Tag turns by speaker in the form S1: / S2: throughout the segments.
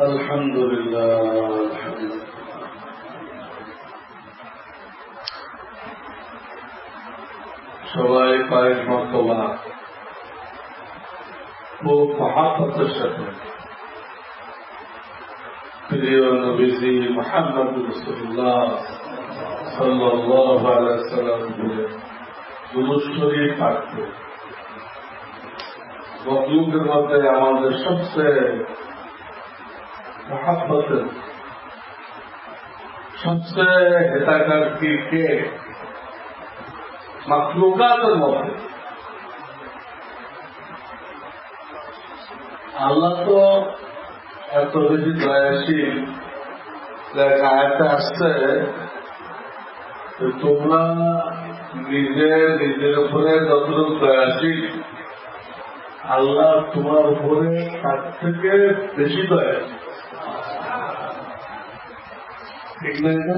S1: আলহামদুলিল্লাহ সবাই কয়েক মর্তবা খুব মহাব্বতের সাথে প্রিয় নবীজি মুহাম্মদ রাসূলুল্লাহ সাল্লাল্লাহু আলাইহি ওয়াসাল্লাম দুরূদ শরীফ পাঠ করে মখলুকের মধ্যে আমাদের সবচেয়ে মহাব্বতের সবচেয়ে হিতাকার কে মখলুকাতের মধ্যে আল্লাহ তো এত বেশি দয়াশীল আয়াতে আসছে তোমরা নিজের উপরে যতটুকু দয়াশীল আল্লাহ তোমার উপরে তার থেকে বেশি দয়াশীল। ঠিক না?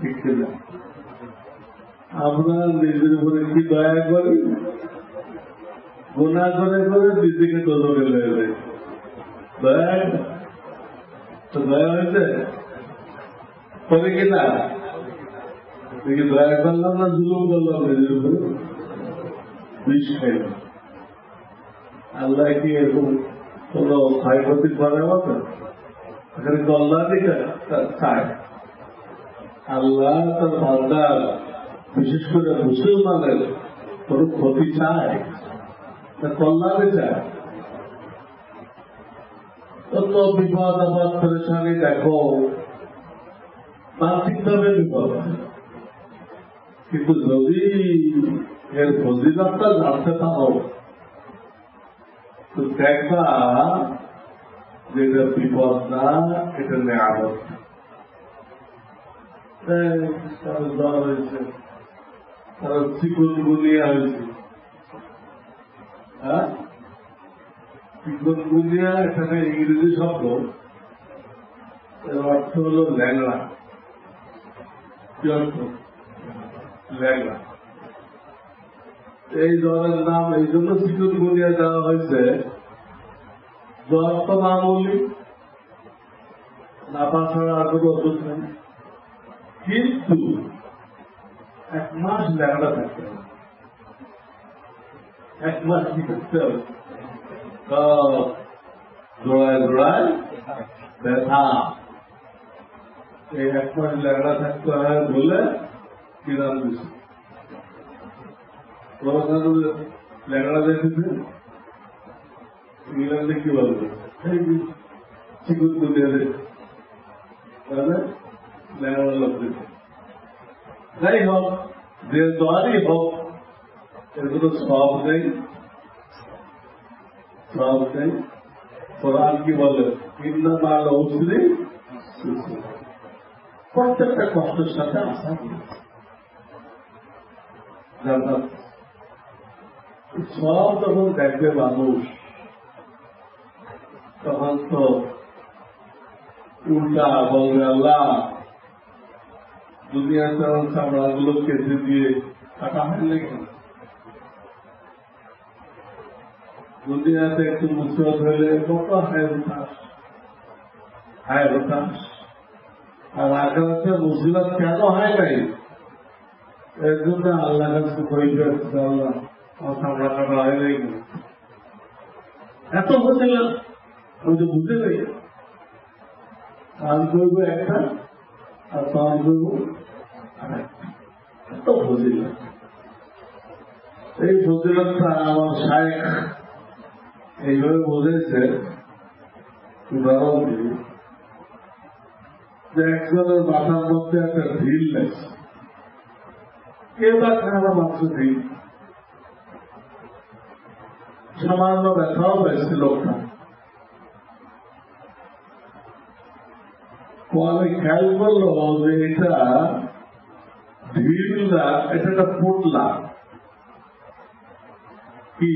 S1: ঠিক না? আমরা নিজের উপরে কি দয়া করি, গুনাহ করে করে নিজেকে দোজখে লয়ে যাই। দয়া তো দয়া হয়েছে পরে কিনা দয়া করলাম না জুলুম করলাম নিজের উপরে, বিষ খাইলাম। আল্লাহ কি এরকম কোন ক্ষয়ক্ষতি করে মতো এখানে কল্যাণ দিকে চায়? আল্লাহ তার বান্দার বিশেষ করে মুসলমানের কোন ক্ষতি চায় না কল্যাণে চায়? কত বিপদ আপদ পরেশানি দেখো, মানসিকভাবে বিপদ, কিন্তু যদি এর ফজিলতটা জানতে পারো তো দেখবা যে এটা বিপদ না, এটা নেয়ামত। জ্বর হয়েছে, তারা চিকুনগুনিয়া হয়েছে। হ্যাঁ, চিকুনগুনিয়া এখানে ইংরেজি শব্দ, এর অর্থ হল ল্যাংড়া। কি অর্থ? ল্যাংড়া। এই জ্বরের নাম এই জন্য চিকুনগুনিয়া দেওয়া হয়েছে, জ্বর তো মামুলি, নাপা ছাড়া আর কোনো ওষুধ নেই, কিন্তু 1 মাস ল্যাংড়া থাকতে হবে। 1 মাস কি করতে হবে? জোড়ায় জোড়ায় ব্যথা। এই 1 মাস ল্যাংড়া থাকতে হয় বলে কি নাম দিচ্ছে? ল্যাংড়া দেখেছে ইংল্যান্ডে কি বলবে? চিকুন গুনিয়া ল্যাংড়া লোক দিচ্ছে। যাই হোক, যে জ্বরই হোক, এর কোনো সব নেই, সব নেই। কোরআন কি বলে? ইন্না মাল উসরি, প্রত্যেকটা কষ্টের সাথে আসা জান্নাত। সব যখন দেখবে মানুষ, তখন তো উল্টা বলবে আল্লাহ দুনিয়াতে চামড়াগুলো কেটে দিয়ে কাটা হয় নাকি? দুনিয়াতে একটু মুসিবত হলে কত হায় হতাশ, হায় হতাশ। আর আখেরাতে মুসিবত কেন হয় নাই? এর জন্য আল্লাহ কাছে কইবে আল্লাহ আমার চামড়া কাটা হয় নাই, এত বুঝলাম আমি তো বুঝতে পারি। আমি করবো একটা আর তখন করবো আরেকটা, এত ফজিলত। এই ফজিলতটা আমার শায়েখ এইভাবে বলেছে, উদাহরণ দিয়ে, যে একজনের মাথার মধ্যে একটা ঢিল লাগছে, কেউ বা খারাপ মাত্র ঢিল, সামান্য ব্যথাও পেয়েছে লোকটা। পরে খেয়াল করলো যে এটা ঢিল না, এটা একটা পুতলা। কি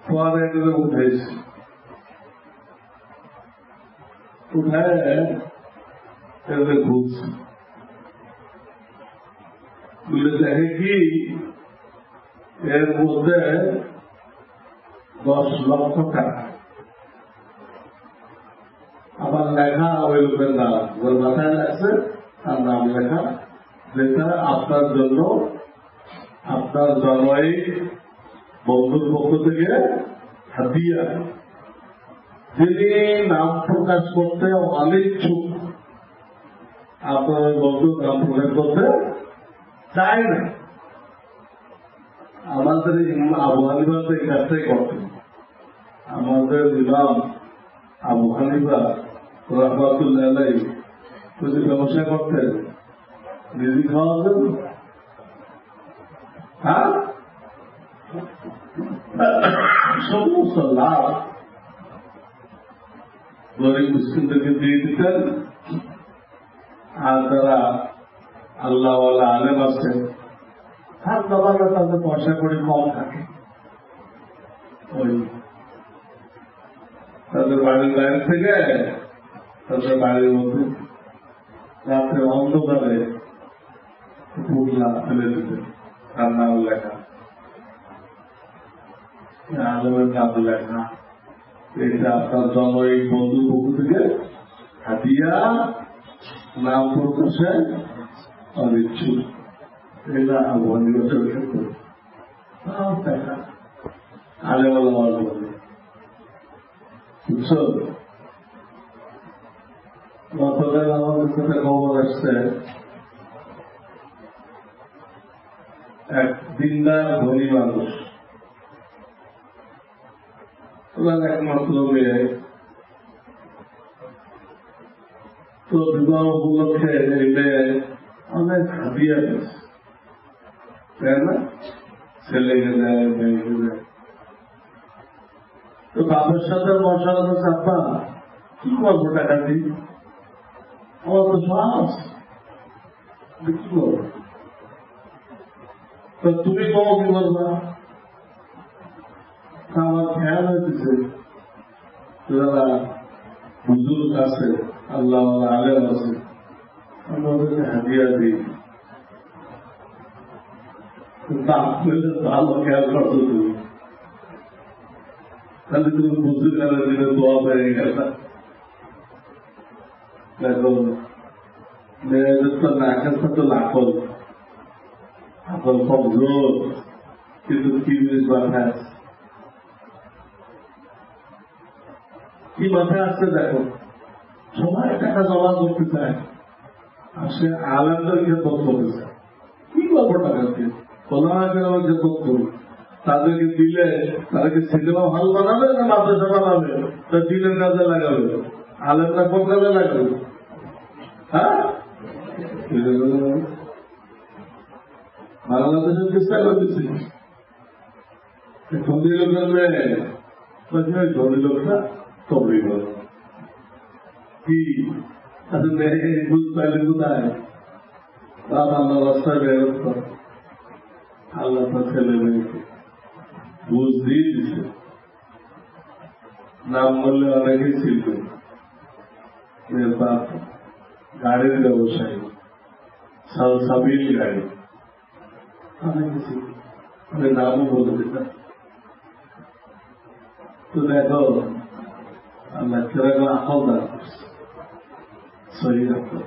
S1: পরে এটা উঠেছে, উঠায় এটা ঘুরছে, তুলে দেখে কি এর মধ্যে 10 লক্ষ টাকা আবার লেখা ওই লোকের নাম ওর মাথায় লাগছে তার নাম লেখা, যেটা আপনার জন্য আপনার জন্মাই বন্ধুর পক্ষ থেকে হাদিয়া। যিনি নাম প্রকাশ করতে অনিচ্ছুক, আপনার বন্ধুর নাম প্রকাশ করতে চায় না। আমাদের আবু হানিফা তো এই কাজটাই করতেন। আমাদের ইমাম আবু হানিফা রাহমাতুল্লাহ আলাইহি যদি ব্যবসা করতেন নিজে খাওয়ার জন্য, হ্যাঁ, সমস্ত লাভ গরিব মুসলিমদেরকে দিয়ে দিতেন। আর যারা আল্লাহওয়ালা আলেম আছে তার বাবারা তাদের পয়সা করে কম থাকে, ওই তাদের বাড়ির বাইরে থেকে তাদের বাড়ির মধ্যে রাত্রে অন্ধকারে পুটলা ফেলে দিতেন, তার নাম লেখা, আলমের নাম লেখা। এটা আপনার জনৈক বন্ধু পক্ষ থেকে হাদিয়া, নাম প্রকাশে অনিচ্ছুক। এটা আবু হানিফা ক্ষেত্রে দেখা আলেমালা বলে, বুঝছো? গতকাল আমাদের সাথে খবর আসছে, এক দিনদার ধনী মানুষ, ওনার একমাত্র মেয়ে, তো বিবাহ উপলক্ষে এই মেয়ে অনেক হাদিয়া দিচ্ছে, তাই না? ছেলেকে দেয়, মেয়েকে দেয়। তো বাপের সাথে বসানো চাপা কি করবো টাকা দিই, আমার তো সাহস কি করবো, তো তুমি কম কি করবা? আমার খেয়াল হয়েছে যারা বুজুর্গ আছে, আল্লাহ আলেম আছে, আমরা ওদেরকে হাদিয়া দিই। ভালো খেয়াল করছো তুমি, তাহলে তুমি বুজুর্গের দিনে দোয়া পেয়ে গেল। দেখো মেয়েদের তো নাকের সাথে লাখল, এখন সব জোর, কিন্তু কি জিনিস মাথায় আছে, কি মাথায় আসছে দেখো, সবাই টাকা জমা করতে চায়, আর সে আলাদা খেদমত করতে চায়। কি করবো টাকা দিয়ে? খেদমত করি, তাদেরকে দিলে তাদেরকে সিনেমা হল বানাবে না মাদ্রাসা বানাবে, তা দিনের কাজে লাগাবে, আলেমরা কোন কাজে লাগাবে? হ্যাঁ, বাংলাদেশের চেষ্টা করতেছি ধনী লোকের মেয়ে, ধনী লোকরা তবে কি বুঝ পাইলে কোথায় বাপ আল্লাহ রাস্তায় বেরোত, আল্লাহ তার ছেলে মেয়েকে বুঝ দিয়ে দিচ্ছে। নাম বললে অনেকেই ছিল, বাপ গাড়ির ব্যবসায়ী, সাবিল গাড়ি, অনেকে ছিল, নামও বলে দিতাম। তো দেখো আল্লাহ কিরকম আকল দান করছে, সহি রাখো।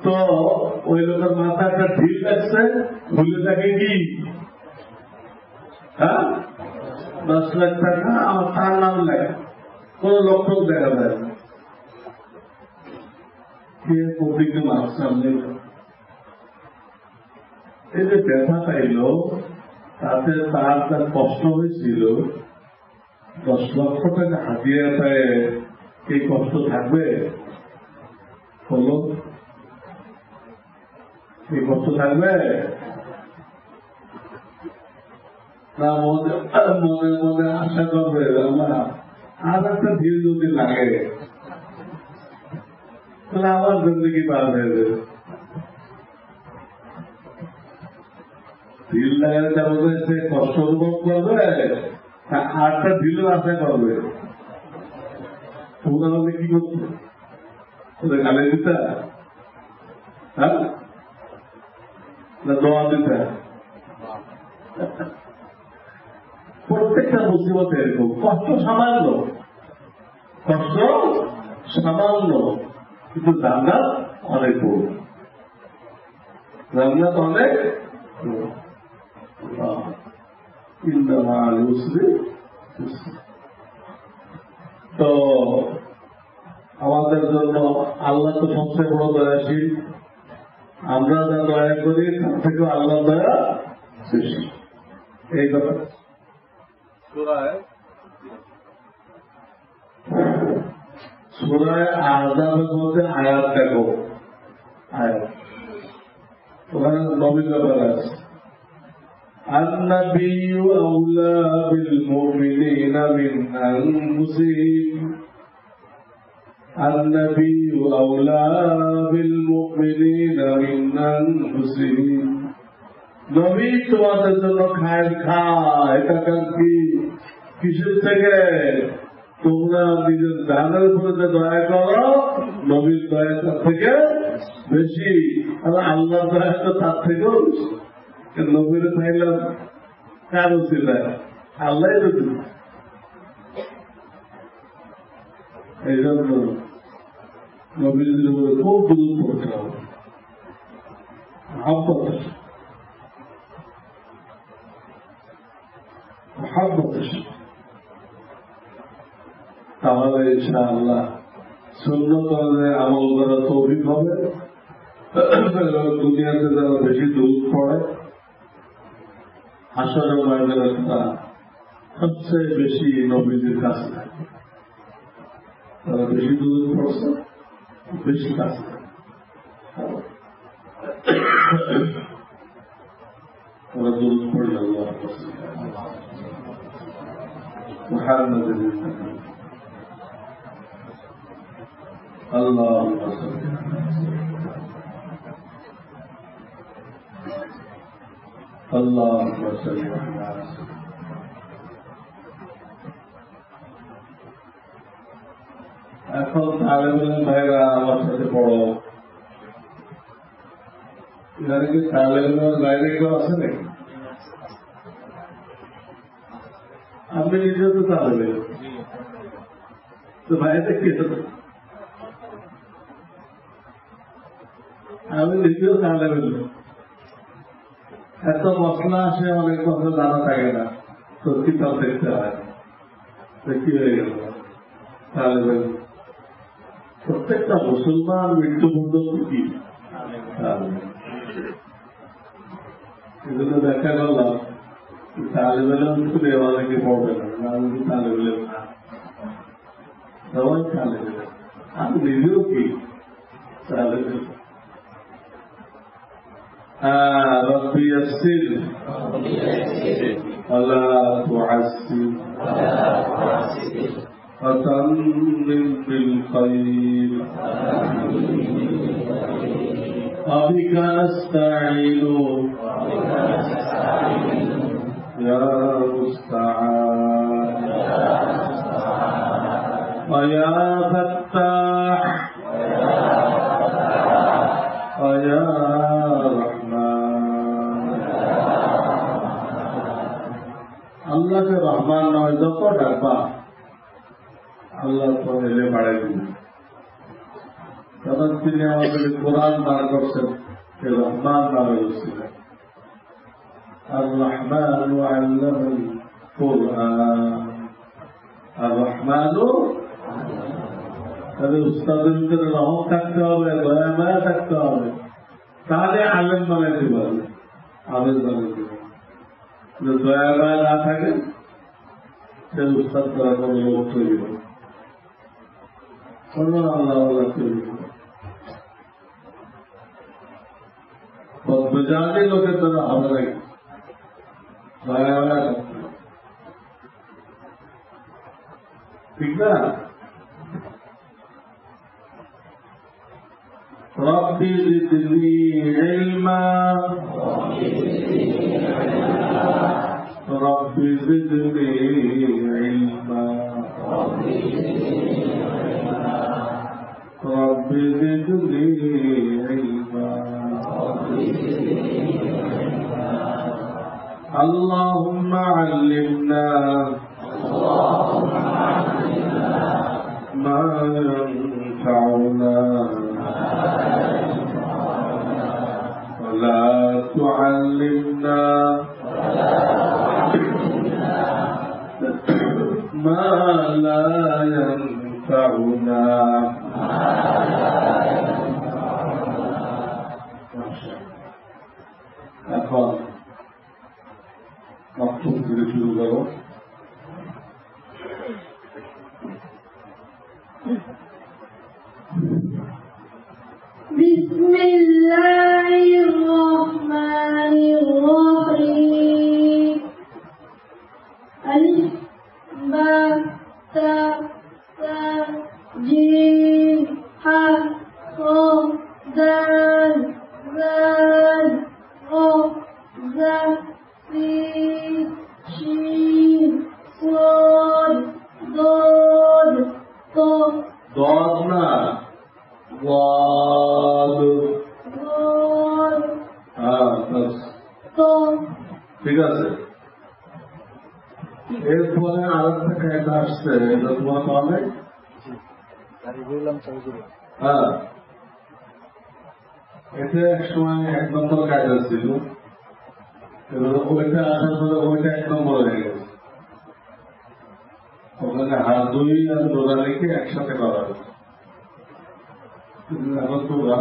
S1: তো ওই লোকের মাথা একটা ঢিল লাগছে, ভুলে থাকে কি, হ্যাঁ, 10 লাখ টাকা আমার তার নাম লেখা, কোন লক্ষণ দেখা যায় না, প্রতিটি মানুষ সামনে। এই যে ব্যথা পাইল, তাতে তার যা কষ্ট হয়েছিল, 10 লক্ষ টাকা হাতিয়ে পায়ে এই কষ্ট থাকবে? হলো এই কষ্ট থাকবে না? মনে মনে আশা করবে আল্লাহ আর একটা ঢিল যদি লাগে তাহলে আমার জিন্দগি পার হয়ে যাবে। ঢিল লাগালে তাহলে সে কষ্ট অনুভব করবে, আটটা ঢিলের আশা করবে। তোমরা আমাদের কি করতো? ওদের গালে দিতা, হ্যাঁ, না দোয়া দিতা? প্রত্যেকটা মুসিবত এরকম, কষ্ট সামান্য, কষ্ট সামান্য, কিন্তু জান্নাত অনেক বড়, জান্নাত অনেক তো আমাদের জন্য আল্লাহ তো সবচেয়ে বড় দয়াশীল, আমরা যা দয়া করি তার থেকেও আল্লাহ দয়া বেশি। এই কথা সূরা আহজাবের মধ্যে আয়াত দেখো, আয়াত ওখানে নবীর ব্যাপার আছে। النبي أولى بالمؤمنين من أنفسهم النبي أولى بالمؤمنين من أنفسهم নবী তোমাদের জন্য খায় খায়, এটা কি কিসের থেকে? তোমরা নিজের জানের উপরে যে দয়া করো, নবীর দয়া তার থেকে বেশি, আর আল্লাহর দয়া তো তার থেকেও বেশি। নবীর চাইলাম কারো ছিল আল্লাহ তো দিল। এই জন্য নবীর উপরে খুব দূর করতে হবে, তাহলে ইনশাআল্লাহ সুন্নত আমল করা তৌফিক হবে। দুনিয়াতে যারা বেশি দুরূদ পড়ে, হাসরের ময়দানে তারা সবচেয়ে বেশি নবীজির কাছে থাকে, তারা বেশি দুরূদ পড়ছে, বেশি কাছে থাকে। তারা দুরূদ পড়ে আল্লাহ মুহাম্মদ اللهم صل اللهم صل এখন তালেবের ভাইরা আমার সাথে পড়ো, এখানে কি তালেবের বাইরে কেউ আছে নাকি? আপনি নিজেও তো তালেবেন, তো বাইরে কে? আমি নিজেও তালেবেন, এত মশলা আসে, অনেক কথা জানা থাকে না, তো কিতাব দেখতে হয়, কি হয়ে গেল তালেবেন। প্রত্যেকটা মুসলমান মৃত্যু পর্যন্ত কি এগুলো দেখা গেল তালেবেলেও কিন্তু অনেকে পড়বে না, আমি তালেবেলে না, সবাই তালেবেলে, আমি নিজেও কি তালেবেল। ربي يسر ولا تعسر وتمم بالخير وبك نستعين يا مستعان ويا فتاح ويا আল্লাহকে রহমান নয় যত ডাকবা আল্লাহ তো এলে বাড়াই দিবেন। কারণ তিনি আমাদের কোরআন দান করছেন, রহমান নামে ছিলেন। আর রহমান আল্লামাল কোরআন, আর রহমানও তাদের উস্তাদের ভিতরে রহম থাকতে হবে, দয়া মায়া থাকতে হবে, তাহলে আলেম বানাইতে পারবে, আবেদ বানাইতে পারবে। দয়া মায়া না থাকে সে উস্তাদ করার কোন লোক তৈরি হবে, কোন আল্লাহ তৈরি হবে। বদমেজাজি লোকের দ্বারা হবে নাকি? দয়া মায়া থাকতে হবে, ঠিক না? ربي زدني علما ربي زدني علما ربي زدني علما اللهم علمنا ما لا ينفعنا এখন মক্তব থেকে শুরু করো।
S2: বিসমিল্লাহির রহমানির রহিম। আলিফ বা তা সা জিম হা ও দাল জাল ও জা সিন শিন সাদ দাল ত
S1: দদ না ওয়াদ
S2: দাল
S1: বাস
S2: ত
S1: ঠিক আছে। এরপরে আরেকটা কায়দা আসছে, এটা তোমার পাবে। হ্যাঁ, এটা এক সময় 1 নম্বর কায়দা ছিল, ওইটা আসার পরে ওইটা 1 নম্বর হয়ে গেছে। ওখানে হাত দুই আর রোজা রেখে একসাথে করা হয়েছে। এখন তোমরা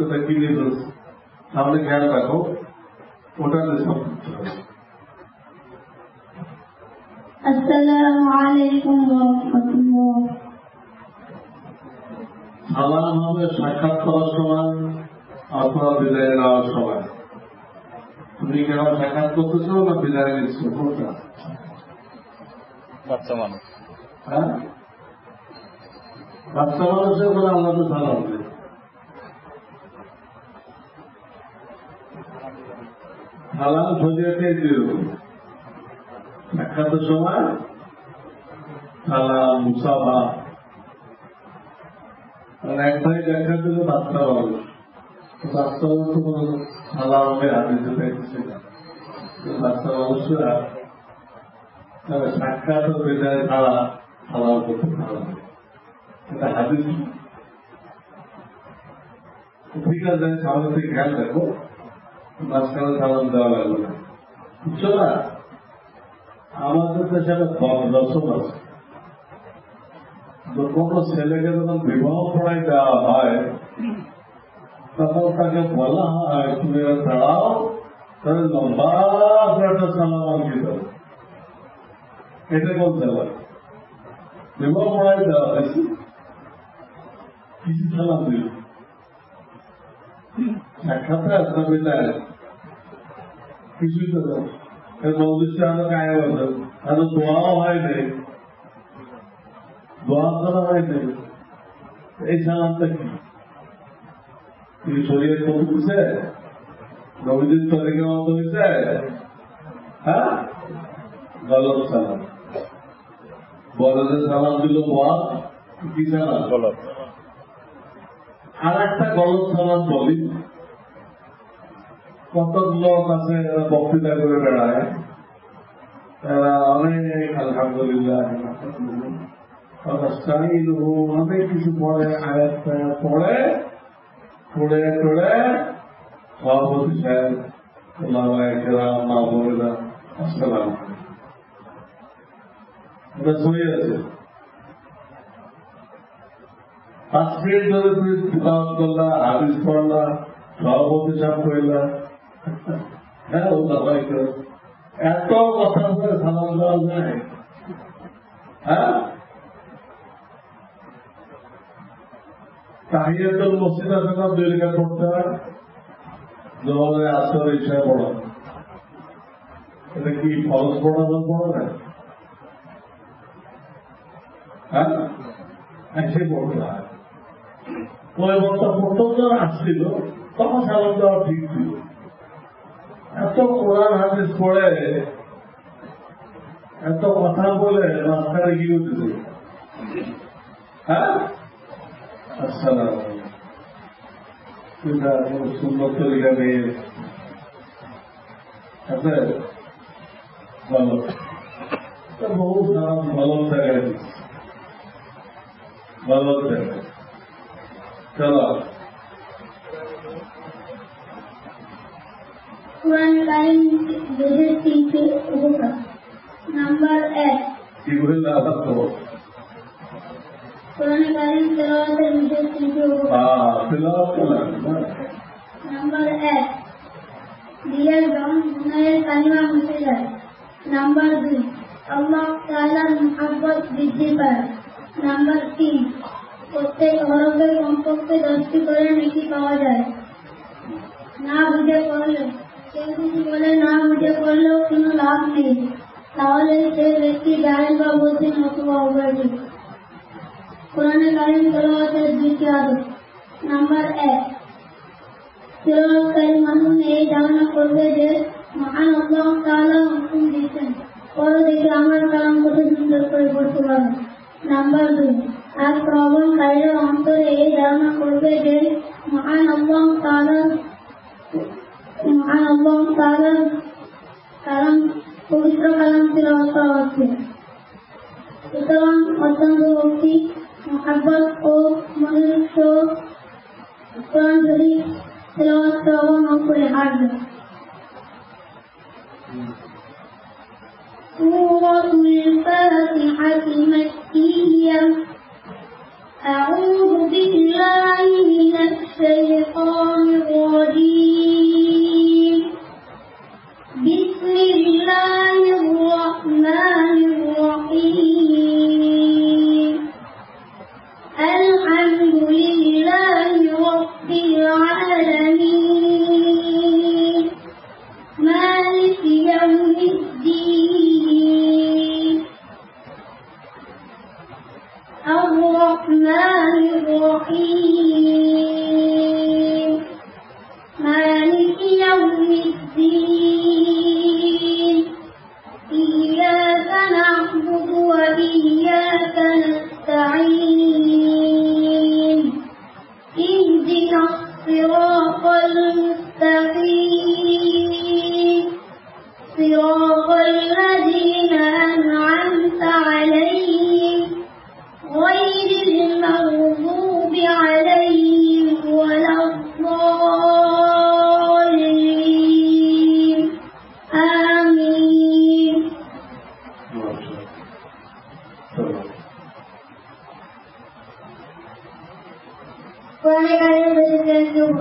S1: ওটা কিনে ফেলছে, তাহলে খেয়াল রাখো ওটাতে সব করতে হবে।
S2: আসসালামু আলাইকুম ওয়া রাহমাতুল্লাহ।
S1: সালাম হবে সাক্ষাৎ করার সময় অথবা বিদায় নেওয়ার সময়। তুমি কেন সাক্ষাৎ করতেছো না বিদায় নিচ্ছ? কোনটা?
S3: বাচ্চা মানুষ।
S1: হ্যাঁ, বাচ্চা মানুষের বলে আমরা তো সালাম দিই। সালাম ফজিলতে দিল সাক্ষাতের সময় সালাম মুসাফা। এক ভাই দেখা দিল বাচ্চা মানুষ, বাচ্চা মানুষ তো কোনো সালামের হাদিসে পাইতেছে না। বাচ্চা মানুষরা সাক্ষাৎ ও বিদায় ছাড়া সালাম করতে পারে না, এটা হাদিস। ঠিক আছে, সামনে থেকে খেয়াল রাখো, মাঝখানে সালাম দেওয়া লাগবে না, বুঝছো না? আমাদের দেশে একটা রসম আছে, কোন ছেলেকে যখন বিবাহ পড়াই দেওয়া হয় তখন তাকে বলা হয় তুমি দাঁড়াও, তাহলে লম্বা একটা সালাম আনতে হবে। এটা বলতে হবে, বিবাহ পড়াই দেওয়া হয়েছে, কিছু সালাম দিল সাক্ষাৎ একটা বিদায় কিছুই তো নদীতে আরো গায়ে বলতে আরো দোয়াও হয় নাই, দোয়া করা হয় নাই। এই সালামটা কি শরীরে কত দিচ্ছে? নবীদের তরিকা মতো হয়েছে? হ্যাঁ, গলত সালাম। বড়দের সালাম দিল বল, কি সালাম?
S3: গলত।
S1: আর একটা গলত সালাম বলি, কত লোক আছে এরা বক্তৃতা করে বেড়ায়, এরা অনেক আলহামদুলিল্লাহ অনেক কিছু পড়ে, আয়াত পড়ে পড়ে টড়ে সভাপতি সাহেব মা বোনেরা আসসালাম, এটা সই আছে। 5 মিনিট ধরে তুমি তেলাওয়াত করলা, হাদিস পড়লা, সভাপতি সাহেব কইলা, হ্যাঁ ওটা হয়। এত কথা বলে সালাম দেওয়া যায়? হ্যাঁ, তাহিয়াতুল মসজিদ আছে না, 2 রেখাত পড়তে হয়, জোহরে আসর ইশায় পড়া। এটা কি ফরজ পড়া না পড়া না? হ্যাঁ, এসে পড়তে হয়। ওই বক্তা প্রথম যখন আসছিল তখন সালাম দেওয়া ঠিক ছিল। এত কোরআন হাদিস পড়ে এত কথা বলে রাস্তায় গিয়ে উঠেছে। হ্যাঁ, আসসালাম সুন্দর তরিকা নিয়ে আছে ভালো, বহু নাম ভালো জায়গায় দিচ্ছে, ভালো জায়গায়। চলো
S2: কোরআন কারীম বেদের 3টি উপকার। নাম্বার 1,
S1: কি করে না থাকতো
S2: কোরআনে কারীম তেলাওয়াতের বিশেষ তিনটি
S1: তেলাওয়াত করলাম।
S2: নাম্বার 1, দিলের রং গুনাহের কালিমা মুছে যায়। নাম্বার 2, আল্লাহ তাআলার মুহাব্বত বৃদ্ধি পায়। নাম্বার 3, প্রত্যেক হরফের কমপক্ষে 10টি করে নেকি পাওয়া যায়। না বুঝে পড়লে, কেউ যদি বলে না বুঝে পড়লেও কোনো লাভ নেই, তাহলে সে ব্যক্তি জাহেল বা বলছেন অথবা অবৈধ। কোরআনে কারীম তেলাওয়াতের 2টি আদব। নাম্বার 1, তেলাওয়াতকারী মানুষ এই ধারণা করবে যে মহান আল্লাহ তাআলা হুকুম দিয়েছেন, পরে দেখে আমার কালাম কত সুন্দর করে পড়তে পারবে। নাম্বার 2, আর শ্রবণকারীরা অন্তরে এই ধারণা করবে যে মহান আল্লাহ তাআলা কালাম পবিত্র কালাম তেলাওয়াত করা হচ্ছে। সুতরাং অত্যন্ত ভক্তি, মুহাব্বত ও মনোযোগ কোরআন শরীফ তেলাওয়াত শ্রবণ অপরিহার্য। সূরাতুল ফাতিহা মাক্কিয়্যা। আউযু বিল্লাহি মিনাশ শাইতানির রাজীম। বিসমিল্লাহির রাহমানির রাহিম। আলহামদুলিল্লাহি রাব্বিল আলামিন। মালিকি ইয়াউমিদ্দিন। আর-রাহমানির রাহিম। মালিকি ইয়াউমিদ্দিন। ইয়্যাকা না'বুদু ওয়া ইয়্যাকা নাস্তাঈন। ইহদিনাস সিরাতাল মুস্তাকিম। সিরাতাল লাযীনা আন'আমতা আলাইহিম গায়রিল মাগযূবি আলাইহিম ওয়ালাদ-দাল্লিন। আমিন। কোরআনে কারীম বলেছেন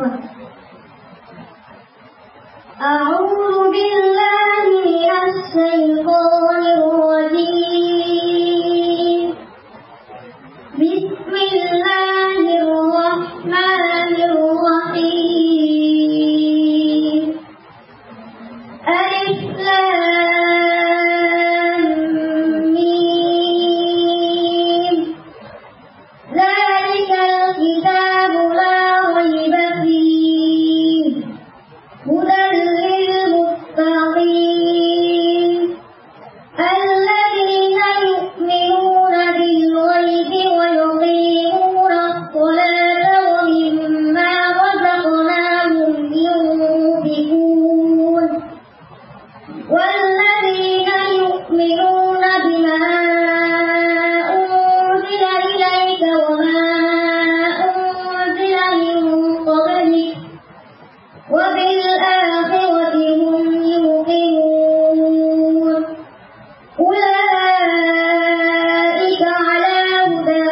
S2: আউযু বিল্লাহি মিনাশ শাইতানির রাজীম। বিসমিল্লাহির রাহমানির রাহিম। আলিফ লাম মিম। যালিকাল কিতাবু লা রাইবা ফীহি হুদাল লিল মুত্তাকিন আল্লাযীনা ইউমিনুনা বিল গায়বি ওয়া yuqimunas salata wa mimma razaqnahum yunfiqun والذين يؤمنون بما أنزل إليك وما أنزل من قبلك وبالآخرة هم يوقنون أولئك على هدى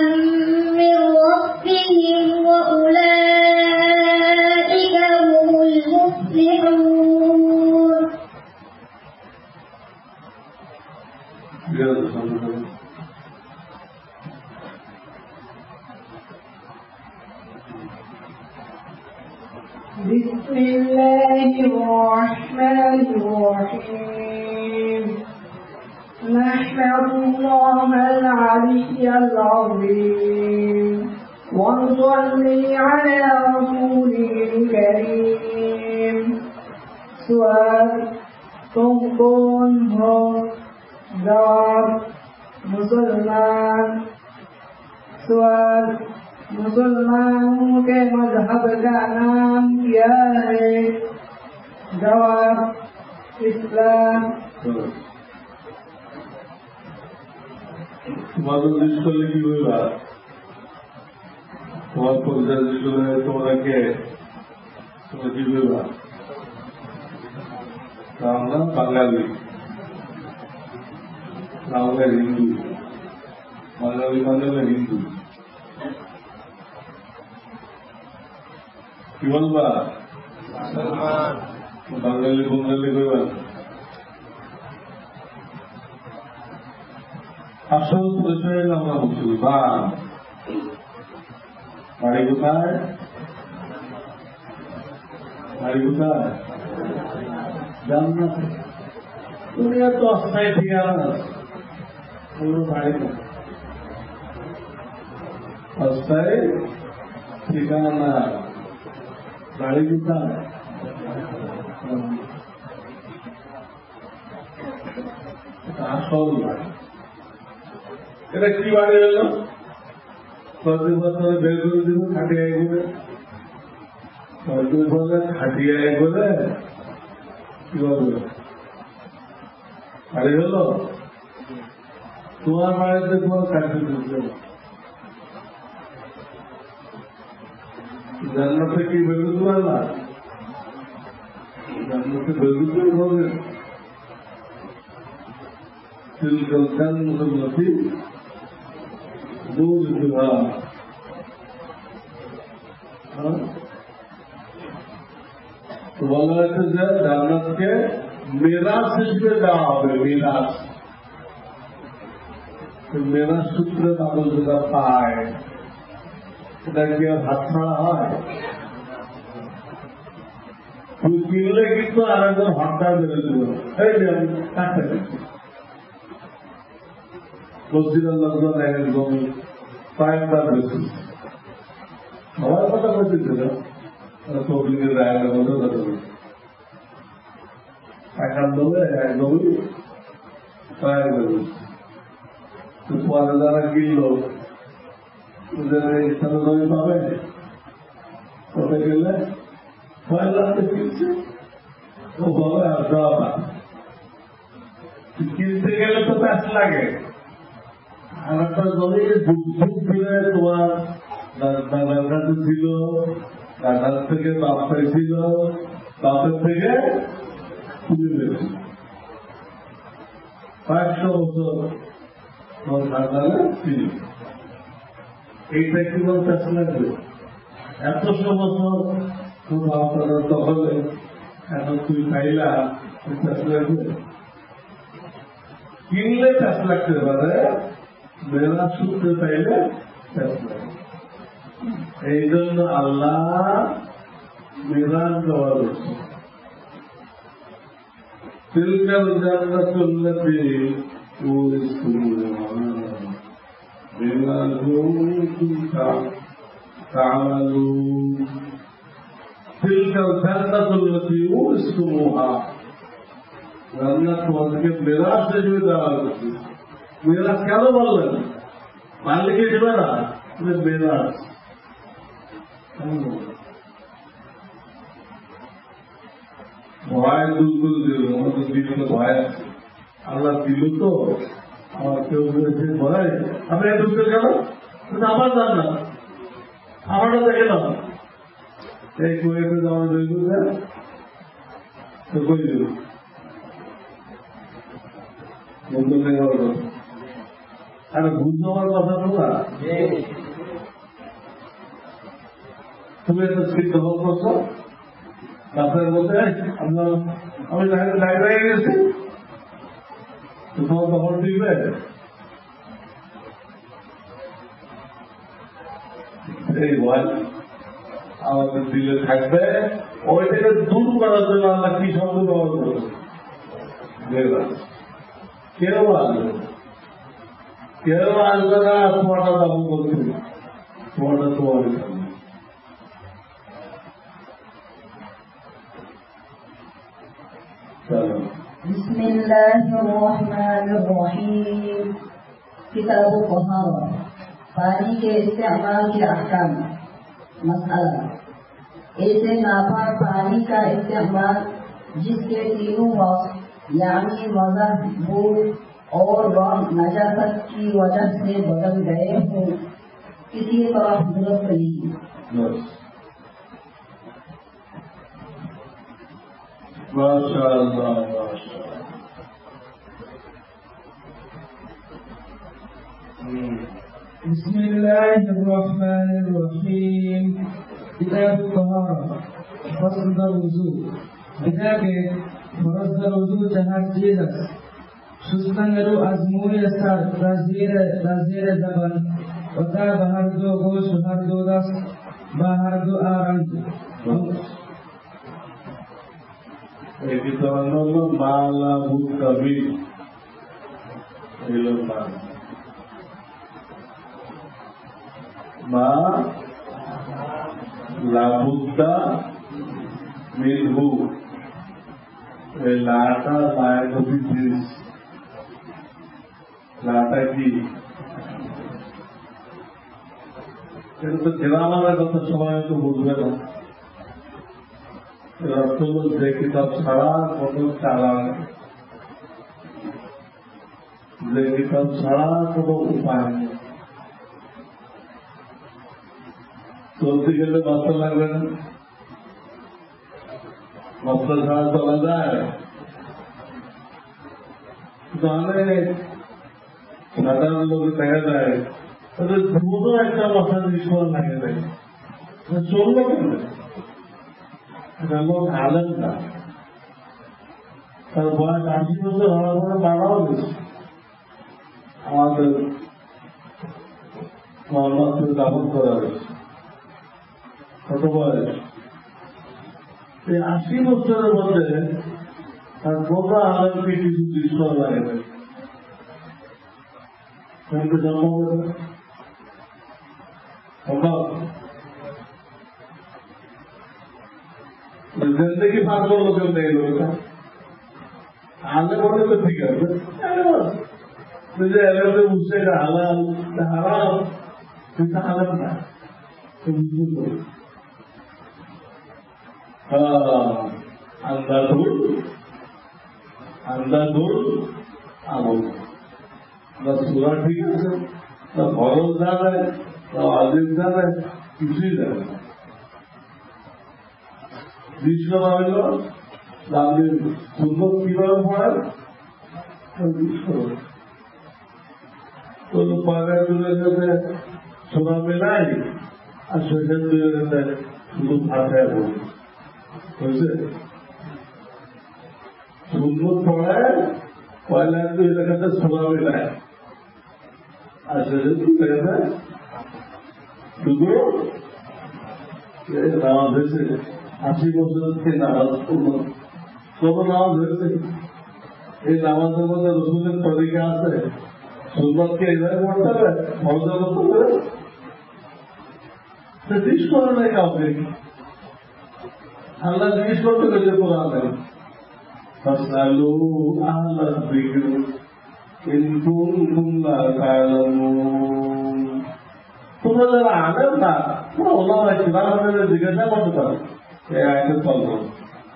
S2: من ربهم وأولئك هم المفلحون.
S3: بسم الله الرحمن الرحيم. نحمد الله العلي العظيم ونصلي على رسوله الكريم. سؤال तुम कौन हो? जवाब मुसलमान। सवाल मुसलमानों के मजहब का नाम क्या है? जवाब इस्लाम।
S1: তোমাদের জিজ্ঞেস করলে কি বলবা? তোমার পরিচয় জিজ্ঞেস করলে তোমরা কে? তোমরা কি বলবা? আমরা বাঙালি। আমাদের হিন্দু, বাঙালি মানে হিন্দু। কি বলবা? বাঙালি বঙ্গালি কইবা? আসল পরিচয়ের আমরা মুসলমান। বাড়ি কোথায়? বাড়ি কোথায়? জান্নাতে। দুনিয়া তো অস্থায়ী ঠিকানা, কোনো বাড়ি না, অস্থায়ী ঠিকানা না। বাড়ি কোথায়? আসল বাড়ি। এটা কি বাড়ি হলো? প্রতি বছরে বের করে দিব খাটিয়ায় করে, প্রতি বছরে খাটিয়ায় করে কি বলবে বাড়ি হলো? তোমার বাড়িতে তোমার কাছে ঢুকবে। জান্নাতে কি বেরোতে পারলা? জান্নাতে বেরোতে হবে। تلك الجنة التي نورثها। তো বলা হয়েছে যে জান্নাতকে মেরাজ হিসেবে দেওয়া হবে। মেরাজ, মেরাজ সূত্রে তাদের যেটা পায় এটা কি আর হাত ছাড়া হয়? তুমি কিনলে কিন্তু আর একজন হরতাল বেড়ে দেব, এই যে আমি কাছে মসজিদের লোকজন একদম কয়েকবার বেশি সবার কথা বলছিল, তবলিগের রায়ের মধ্যে কথা বলছে টাকার দেবে একদমই কয়েকবার বেশি। পরে যারা কিনল স্থানে জমি পাবে, ওটা গেলে 6 লাখে কিনছে, ও বলে আর দেওয়া কিনতে গেলে তো প্যাস লাগে। আর একটা জমি যুগ ফিরে তোমার দাদার কাছে ছিল, দাদার থেকে বাপ পাইছিল, বাপের থেকে তুমি পেয়েছি 500 বছর তোমার দাদারে ছিল। এইটা কি বলতে লাগবে? 100 বছর তোর বাপ দাদার দখলে, এখন তুই পাইলা লাগবে? কিনলে চাষ লাগতে পারে, মেরাজ সূত্রে চাইলে চাষ লাগে। এই জন্য আল্লাহ মেরাজ দেওয়া রয়েছে। তিলকাল জান্নাতুল্লাতী উরিসতুমুহা বিমা কুনতুম তা'মালুন। তিলকাল জান্নাতুল্লাতী উরিসতুমুহা, জান্নাত তোমাদেরকে মেরাজ হিসেবে দেওয়া হয়েছে। মেরাজ কেন বললেন? মালিকে দেবে না, মেরাজ ভয় দূর করে দিল। আমাদের দিল ভয় আছে, আল্লাহ দিল তো আমার কেউ বলেছে ভয় আমি ঢুকতে গেল, আমার জান না, আমারটা দেখে না এই কুয়েতে যাওয়ার দই করবে তো কই দেব বন্ধু নেই। আরে বুঝতে আমার কথা তোমরা, তুমি একটা সিট দখল করছো রাস্তায় বলতে আমি লাইব্রেরি গেছি, তোমার দখল দিবে? এই ভয় আমাদের দিলে থাকবে। ওইটাকে দূর করার জন্য আমরা কি শব্দ ব্যবহার করবো? কেউ আসবে, কেউ আসবে না। তোমারটা দাম করছে, তোমারটা তোমার
S3: बिस्मिल्लाहिर्रहमानिर्रहीम। किताब तहारा, पानी के इस्तेमाल के अहकाम। मसला, ऐसे नापाक पानी का इस्तेमाल जिसके तीनों वक्त यानी वजह, बू और रंग नजाकत की वजह से बदल गए हों, किसी तरह दुरुस्त नहीं।
S4: बिस्मिल्लाहिर्रहमानिर्रहीम। किताब तहारा फस्ल वुजू। Kitabı farazlar wudu jahat jiras. Sustangaru azmuri asar razire zaban. Wata bahardo gosh bahardo das bahardo arang.
S1: Ini terlalu malah bukabi ilmu ma labutta minhu lata diabetes lata ki itu jelaman kata semua itu bukan Rasul kitab salah kono salah kitab salah kono upaya চলতে গেলে বাচ্চা লাগবে না বাচ্চা ছাড়া চলা যায় অনেক সাধারণ লোক দেখা যায় তাদের দুটো একটা মাথা ঈশ্বর লাগে দেয় চললো কেন এটা লোক আলেন না তার বয়স 80 বছর হওয়ার পরে মারাও গেছে আমাদের মোহাম্মদকে দাফন করা হয়েছে কত বয়স এই 80 বছরের মধ্যে তার গোটা আলমকে কিছু দৃশ্য লাগে জন্ম করে जिंदगी पार करलो কেমন এই লোকটা আলে বলে তো ঠিক আছে নিজে এলাকাতে উঠছে হালাল হারাম কিন্তু হালাল না আন্দাজুল আমল না সুরা ঠিক আছে না ফরজ জানে না ওয়াজিব জানে কিছুই জানে না দৃশ্য ভাবিল তাদের সুন্দর কিভাবে পড়ে তো পাগার দূরের সাথে সোনা মেলাই আর শৈশব দূরের সাথে শুধু ভাষায় বলি বুঝছে সুন্দর পড়ে পয়লা দুই এলাকাতে সোনা মেলায় আর শৈশব দূরের সাথে শুধু নামাজ হয়েছে 80 বছর থেকে নামাজ পড়ল কত নামাজ হয়েছে এই নামাজের মধ্যে রসুলের তরিকা আছে সুন্নতকে এইভাবে পড়তে হবে ফরজ করতে হবে জিজ্ঞেস করে নাই কাউকে আল্লাহ জিজ্ঞেস করতে গেছে কোরআনে ফাসআলু আহলা যিকর ইন কুনতুম লা তা'লামুন তোমরা যারা আলেম না তোমরা ওলামা কিরামের জিজ্ঞাসা করতে পারো এই আয়াতে চলবো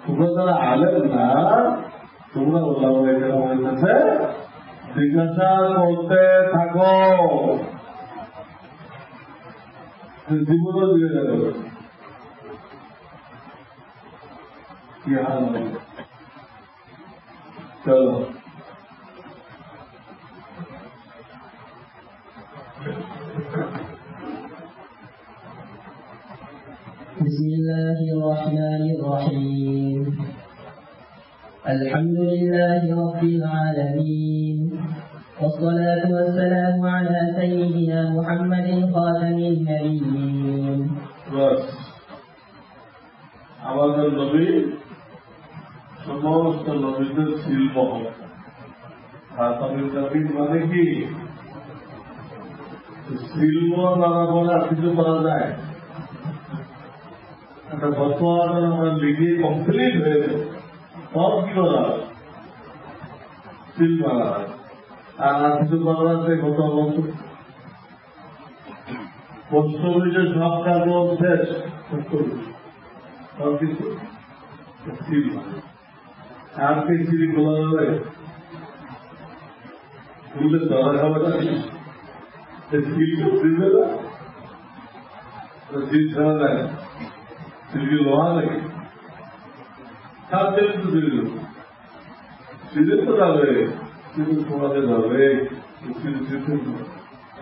S1: তোমরা যারা আলেম না তোমরা ওলামা কিরামের কাছে জিজ্ঞাসা করতে থাকো জীবনও জিজ্ঞাসা করো কি হাল চলো
S3: بسم الله الرحمن الرحيم الحمد لله رب العالمين والصلاة والسلام على سيدنا محمد خاتم النبيين
S1: بس আমাদের নবী সমস্ত নবীদের শিল্প খাতামের নবী মানে কি শিল্প দ্বারা বলে আর কিছু করা যায় একটা বর্তমান আমরা লিখে কমপ্লিট হয়েছে সব কি করা শিল্প আর কিছু করা আছে কত বছর পোস্টঅফিসের সব কাজ শেষ সব কিছু শিল্প আর কি শিল্প খোলা যাবে খুললে ধরা খাবে না শিল্প দিবে না শিল ছাড়া যায় শিল্পী লোহা লাগে সব দিলে তো দিল শিলে তো যাবে কিন্তু তোমাদের ধরবে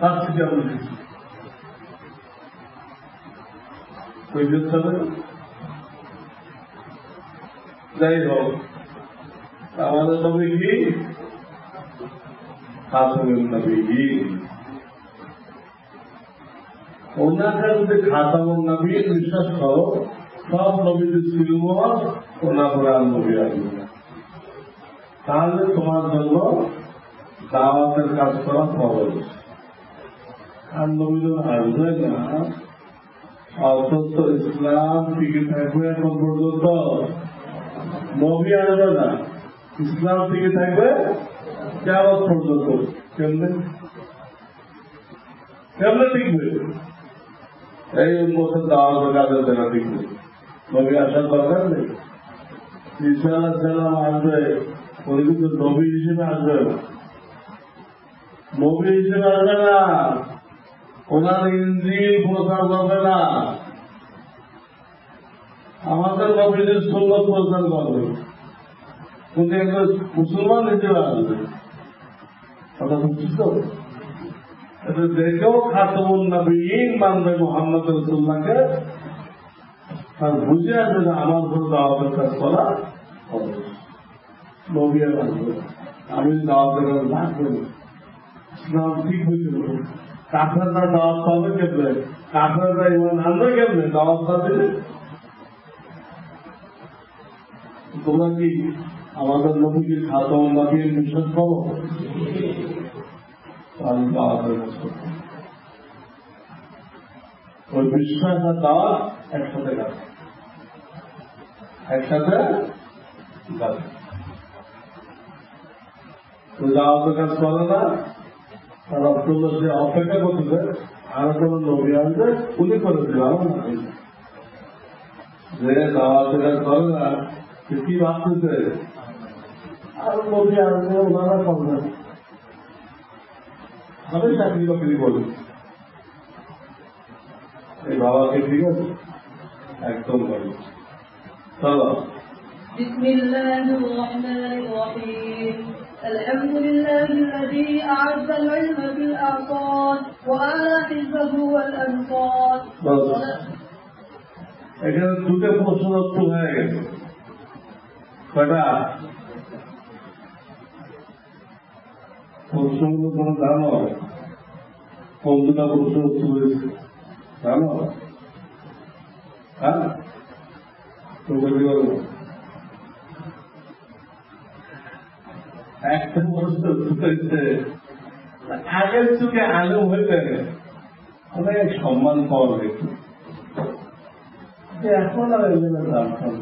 S1: তার থেকে আমরা কিছু কৈফিয়ত চলে। যাই হোক, আমাদের নবী কি খাতামুন নবীয়্যিন, ওনাকে যদি খাতামুন নবীয়্যিন বিশ্বাস করো, সব নবীদের সিলমোহর ওনার পরে আর নবী আসবে না, তাহলে তোমার জন্য দাওয়াতের কাজ করা সহজ। আর নবীদের আসবে না, অথচ ইসলাম টিকে থাকবে এখন পর্যন্ত। নবী আসবে না, ইসলাম টিকে থাকবে কিয়ামত পর্যন্ত। কেমনে কেমনে টিকবে? এই উম্মতের দাওয়াতের কাজের দ্বারা টিকবে। নবী আসার দরকার নেই। ঈসা আলাইহিস সালাম আসবে, উনি কিন্তু নবী হিসেবে আসবে না, নবী হিসেবে আসবে না, ওনার ইনজিল প্রচার করবে না, আমাদের নবীদের সুন্নাত প্রচার করবে, কিন্তু একজন মুসলমান হিসেবে আসবে। কথা বুঝছিস তো? এটা দেখেও খাতামুন নবীয়্যিন মানবে মুহাম্মদ রাসূলুল্লাহকে, আর বুঝে আসবে যে আমার জন্য দাওয়াতের কাজ করা হবে। নবী আর আসবে, আমি দাওয়াতের কাজ না করি, ইসলাম ঠিক হয়েছিল। কাফেররা দাওয়াত পাবে কেমনে? কাফেররা ইমান আনবে কেমনে দাওয়াত না দিলে? তোমরা কি আমাদের নবীকে খাতামুন নবীয়্যিন বিশ্বাস করো? তাহলে দাওয়াতের কাজ করো। ওই বিশ্বাস আর দাওয়াত একসাথে কাজ, একসাথে কাজ। দাওয়াতের কাজ করে না, তারা সে অপেক্ষা করতেছে আরো কোন নবী আসবে, উনি করেছিলাম যে দাওয়াতের কাজ করে না, কি ভাবতেছে আরো নবী আসবে, ওনারা করবে। আমি চাকরি বাকরি বলি, এই বাবাকে ঠিক আছে একদম বলি। চলো।
S5: بسم الله الرحمن الرحيم. الحمد لله الذي أعز العلم بالأعطان وأعلى حزبه والأنصار.
S1: এখানে দুটো প্রশ্ন উত্তর হয়ে গেছে। কটা প্রশ্নগুলো কোনো জানো? কোন দুটা প্রশ্ন উত্তর হয়েছে জানো? হ্যাঁ, তো বলতে পারবো একটা প্রশ্ন উত্তর হয়েছে, আগের যুগে আলো হইলে অনেক সম্মান পাওয়া গেছে, এখন আর এগুলো দাম কম,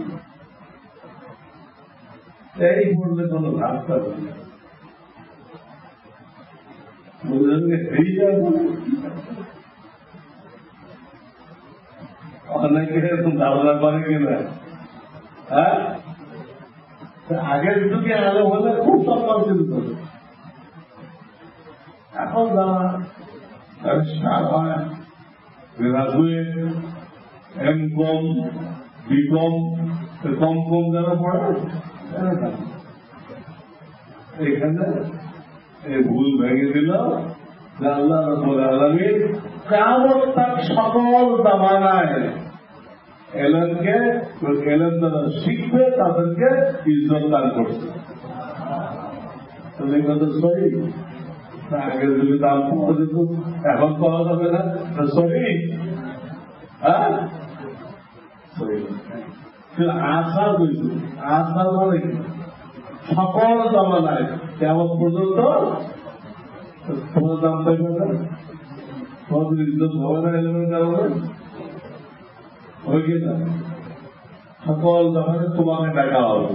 S1: এই বললে কোনো লাভ পাবে না। অনেকে এরকম ধারণা করে কিনা? হ্যাঁ, আগের যুগে আলো হলে খুব সম্মান কিন্তু, এখন যারা গ্রাজুয়েট, এম.কম, বি.কম, কম কম যারা পড়ে এখানে এই ভুল ভেঙে দিল যে আল্লাহ রাব্বুল আলামিন কিয়ামত তক সকল জামানায় এলেমকে এলেম যারা শিখবে তাদেরকে ইজ্জত দান করছে। তুমি কথা সহি, আগের যুগে দাম পাওয়া যেত, এখন পাওয়া যাবে না, সহি? হ্যাঁ, আশা বলছে, আশা মানে সকল জামানায় কেমন পর্যন্ত তোমার দাম পাইবে না, তোমাদের ইজ্জত হবে না এলেমের কারণে, হয়ে না সকল জামানায় তোমাকে ডাকা হবে,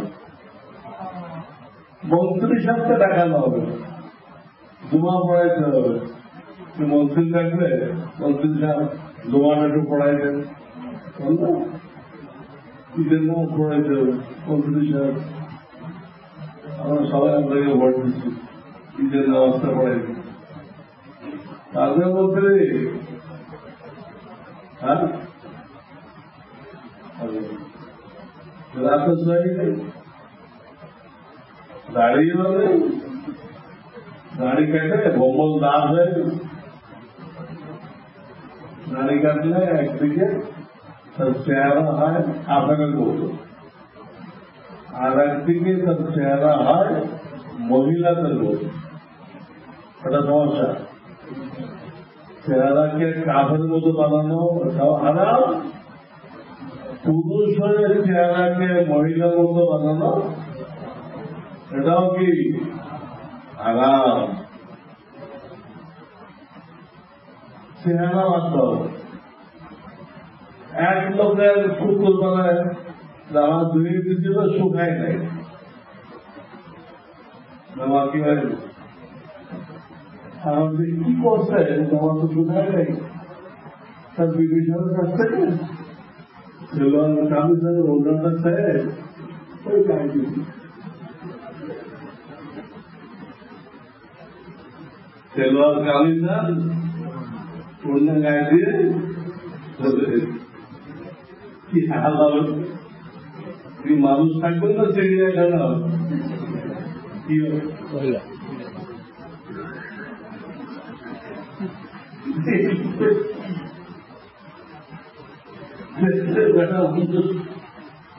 S1: মন্ত্রীর সাথে ডাকানো হবে, জমা পড়াইতে হবে। মন্ত্রী ডাকবে, মন্ত্রী সাহেব জমাটা একটু পড়াই দেন, ঈদের নাম পড়াইতে হবে। মন্ত্রী সাহেব আমরা সবাই আপনাকে ভোট দিচ্ছি, ঈদের নামাজটা পড়াই দিই, তাদের মধ্যে হ্যাঁ রাতে নেই, দাঁড়িয়ে নেই, দাড়ি কেটে বোম্বল দাঁত হয়ে নারী কাটলে একদিকে তার চেহারা হয় কাফেরের মতো, আর একদিকে তার চেহারা হয় মহিলাদের মতো। এটা সমস্যা। চেহারাকে কাফের মতো বানানো এটাও হারাম, পুরুষের চেহারাকে মহিলার মতো বানানো এটাও কি হারাম। চেহারা মাত্র এক লোকের শুকুর বেলায় যারা ধুয়ে দিয়েছিল শুকায় নাই, কি হয় আমাদের কি করছে তোমার তো শুকায় নাই, তার বিভীষণের কাছ থেকে কামিজের ওজনটা চাই ওই গায়ে দিচ্ছি। সেলোয়ার কামিজা অন্য গায়ে দিয়ে কি হাল হবে, কি মানুষ থাকবে না চিড়িয়াখানা কি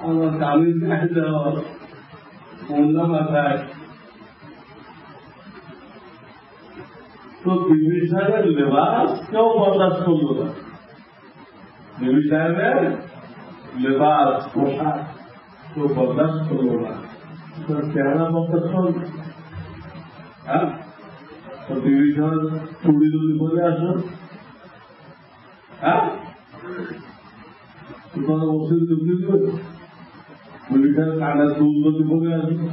S1: আমার কামিজ গায়ে দেওয়া অন্য মাথায়। তো বিবি সাহেবের লেবাস কেউ বরদাস্ত করল না, বিবি সাহেবের লেবাস পোশাক কেউ বরদাস্ত করল না, চেহারা বরদাস্ত। হ্যাঁ, তো বিবি সাহেব চুড়ি যদি বলে আসো, হ্যাঁ তোমার ওষুধ ঢুকিয়ে দেবে, বিবি সাহেব কানের দুধ যদি বলে আসো,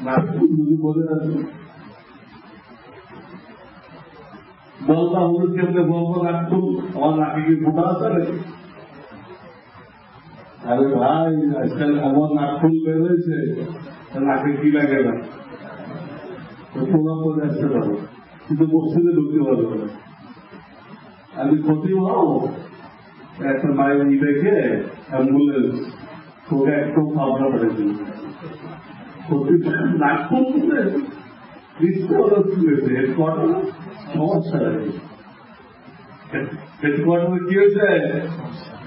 S1: নাটক যদি বলে আসো, বলবা হুজুর কেমনে বলবো নাটক আমার নাকে কি ফুটা আছে নাকি? আরে ভাই আজকাল আমার নাকফুল বেরোয়েছে, নাকে কি লাগে না, তোলা করে আসতে পারো, কিন্তু মসজিদে ঢুকতে পারবো না। আমি ক্ষতি হও একটা মায়ের দেখে অ্যাম্বুলেন্স তোকে একটু পাবনা পড়েছিল, নাকফুল হেডকোয়ার্টার সমস্যা হয়েছে, হেডকোয়ার্টারে কি হয়েছে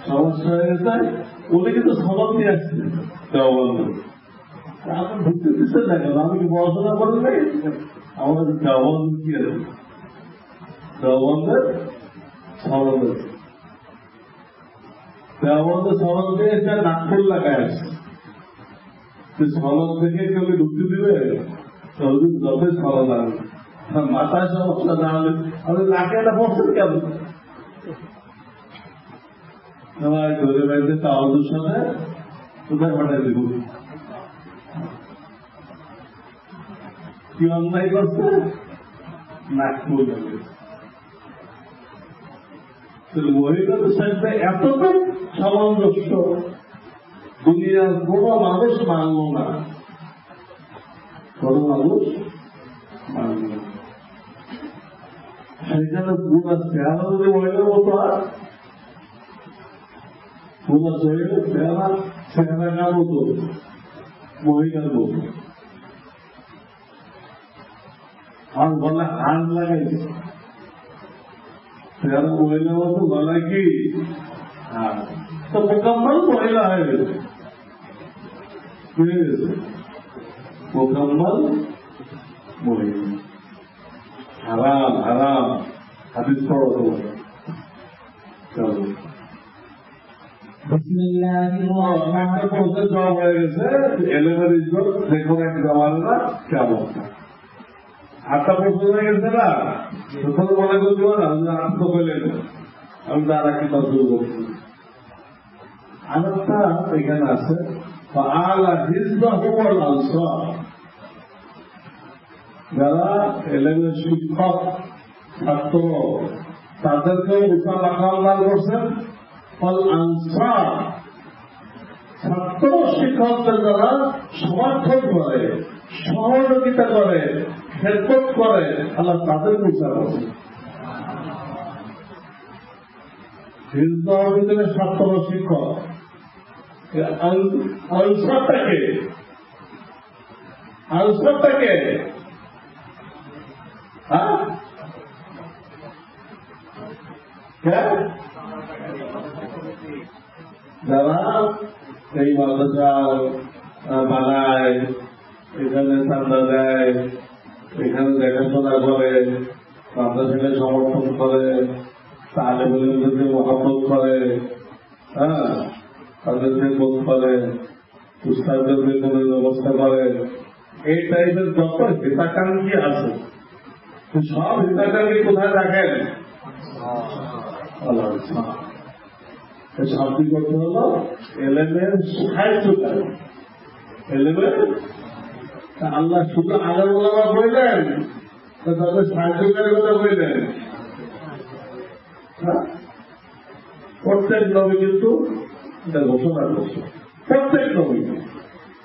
S1: সমস্যা হয়েছে, ওদের কিন্তু সবাব নিয়ে আসছে দেওয়াবন্ধ। আপনার ঢুকতে দিচ্ছে না কেন? আমি কি পড়াশোনা করি নাই? আমাদের দেওয়াবন্ধ কি আছে, দেওয়াবন্ধের সরল আছে, দেওয়াবন্ধের সরল দিয়ে একটা নাকফুল লাগায় আসছে, সরল থেকে কেউ ঢুকতে দিবে যথেষ্ট ভালো লাগবে, মাথায় সমস্যা না হলে আমাদের নাকে একটা বছর কেমন ধরে বেড়াতে তাওয়াজুর সাথে কোথায় পাঠাই দেব, কি অন্যায় করছে নাকফুল মহিলাদের সাথে এতটা সামঞ্জস্য দুনিয়ার কোনো মানুষ মানল না, কোনো মানুষ মানল না। সেখানে পুরা চেহারা যদি মহিলার মতো হয়, পুরা শরীরের চেহারা চেহারা মতো মহিলার মতো, আর গলায় হাত লাগাইছে চেহারা মহিলার মতো, গলায় কি হাত, তো মোকাম্মল মহিলা হয়ে গেছে, বুঝে গেছে মোকাম্মল মহিলা। হারাম হারাম হাদিস পড়ো তোমার, চলো হয়ে গেছে এলেভেন ইজত দেখো এক জমানা কেমন, আটটা প্রশ্ন হয়ে গেছে না, তখন মনে করতে পারা আত্ম পেলেন আমি তারা কি শুরু করছি। আরেকটা এখানে আছে আলা হিজবাহুল আনসার, যারা এলেভেন শিক্ষক ছাত্র তাদেরকে উচ্চ মাকাম দান করছেন, ফল আনসার ছাত্র শিক্ষকদের যারা সমর্থন করে, সহযোগিতা করে, খেদমত করে, আল্লাহ তাদের উচ্চার করছে। হিজবাহর ভিতরে ছাত্র শিক্ষক, আনসারটাকে যারা এই মাদ্রাসা বানায়, এখানে চান্দা দেয়, এখানে দেখাশোনা করে, মাদ্রাসাকে সমর্থন করে, তালেবদেরকে মহাব্বত করে, হ্যাঁ, তাদেরকে বোধ করে, উস্তাদদের বেতনের ব্যবস্থা করে, এই টাইপের যত হিতাকাঙ্ক্ষী আছে সব হিতাকাঙ্ক্ষী কোথায় রাখেন? শান্তি করতে হলো এলেমের সাহায্যকারী। এলেমের আল্লাহ শুধু আলেম ওলামা বললেন, তাদের সাহায্যকারী কথা বললেন। প্রত্যেক নবী কিন্তু এটা ঘোষণা করছে, প্রত্যেক নবী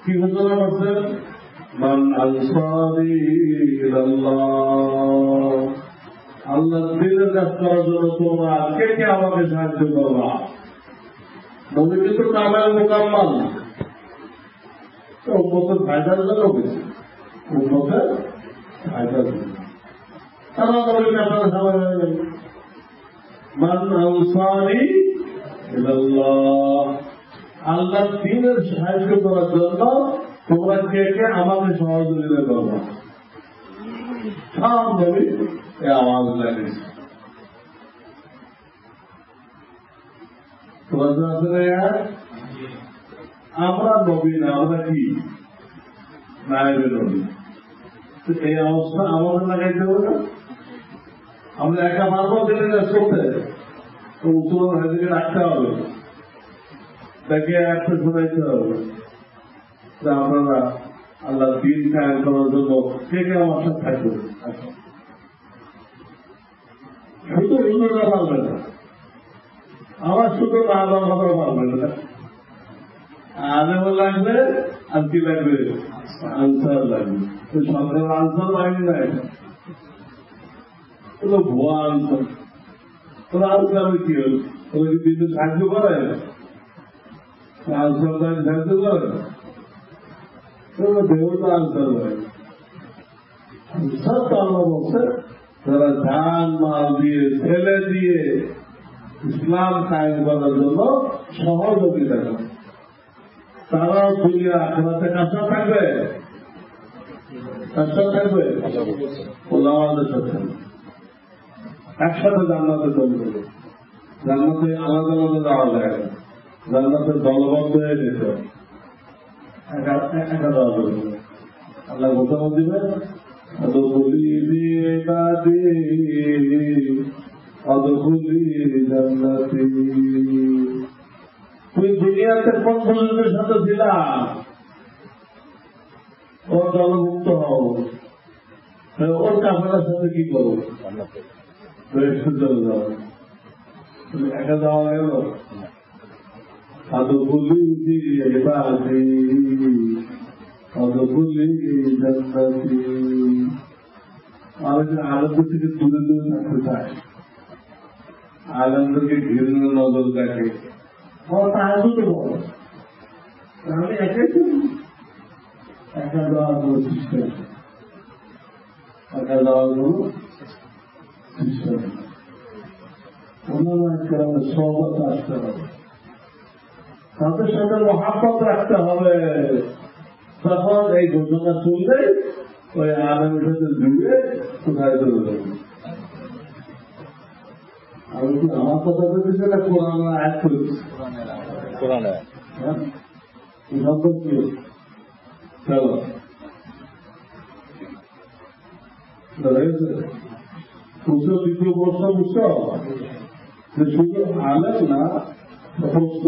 S1: কি ঘোষণা করছেন? মান আনসারি ইলাল্লাহ, আল্লাহ দিনের কাজ করার জন্য তোমরা কে কে আমাকে সাহায্য করবা? নবী কিন্তু কামেল মোকাম্মাল, উম্মতের ফায়দার জন্য গেছে, উম্মতের ফায়দার জন্য তারা নবীর ব্যাপারে সবাই হয়ে গেল। মান আনসারি ইলাল্লাহ, আল্লাহ দিনের সাহায্য করার জন্য তোমরা কে কে আমাকে সহযোগিতা করবা? সব নবী এই আওয়াজ লাগিয়েছে। আমরা নবী না, আমরা কি নায়েবে নবী। এই অবস্থা আমাদের লাগাইতে হবে না? আমরা একা পারবো দিলে করতে, তো উত্তর হাজিকে রাখতে হবে, তাকে একটা শোনাইতে হবে। আপনারা আল্লাহ দিন কায়েম করার জন্য কে কে আমার সাথে থাকবে? শুধু হিন্দুরা পারবে না, আমার শুধু আল্লাহ কথা পারবে না। আলেম লাগবে আর কি লাগবে? আনসার লাগবে। সরকার আনসার বাহিনী নাই, ভুয়া আনসার। তোরা আনসার কি হল? তোরা কি দিনে সাহায্য করে? আনসার বাহিনী সাহায্য করে? দেবতা আনসার বাহিনী। আনসার তো আল্লাহ বলছে তারা জান মাল দিয়ে ছেলে দিয়ে ইসলাম কায়েম করার জন্য সহযোগিতা করে। তারাও দুনিয়া আখেরাতে কাছে থাকবে, কাছে থাকবে, ওলামাদের সাথে একসাথে জান্নাতে চলবে। জান্নাতে আলাদা আলাদা যাওয়া যায় না, জান্নাতে দলবদ্ধ হয়ে যেতে একা যাওয়া যাবে। আল্লাহ ঘোষণা দিবেন তুই দুনিয়াতে কোন বন্ধুদের সাথে ছিলাম, ওর দলভুক্ত হও, ওর কাপড়ের সাথে কি করো? চলে যাও, একা যাওয়া গেল। আদখুলি ইবাদি আদখুলি জান্নাতি। আমি আনন্দ থেকে দূরে দূরে থাকতে চাই, আনন্দকে ঘৃণ্য নজর দেখে। আমি একাই একা দেওয়ার কোনো সিস্টেম, একা দেওয়ার কোনো সিস্টেম। অন্যান্য সহবত আসতে হবে, তাদের সাথে মহাব্বত রাখতে হবে। তখন এই ঘটনা শুনলে ওই আলমের সাথে জুড়ে কোথায় চলে যাবে। আমি কি আমার কথা বলতেছি না কোরআন আয়াত করেছি? চলো বুঝছো, দ্বিতীয় প্রশ্ন বুঝছো যে শুধু আলেম না, প্রশ্ন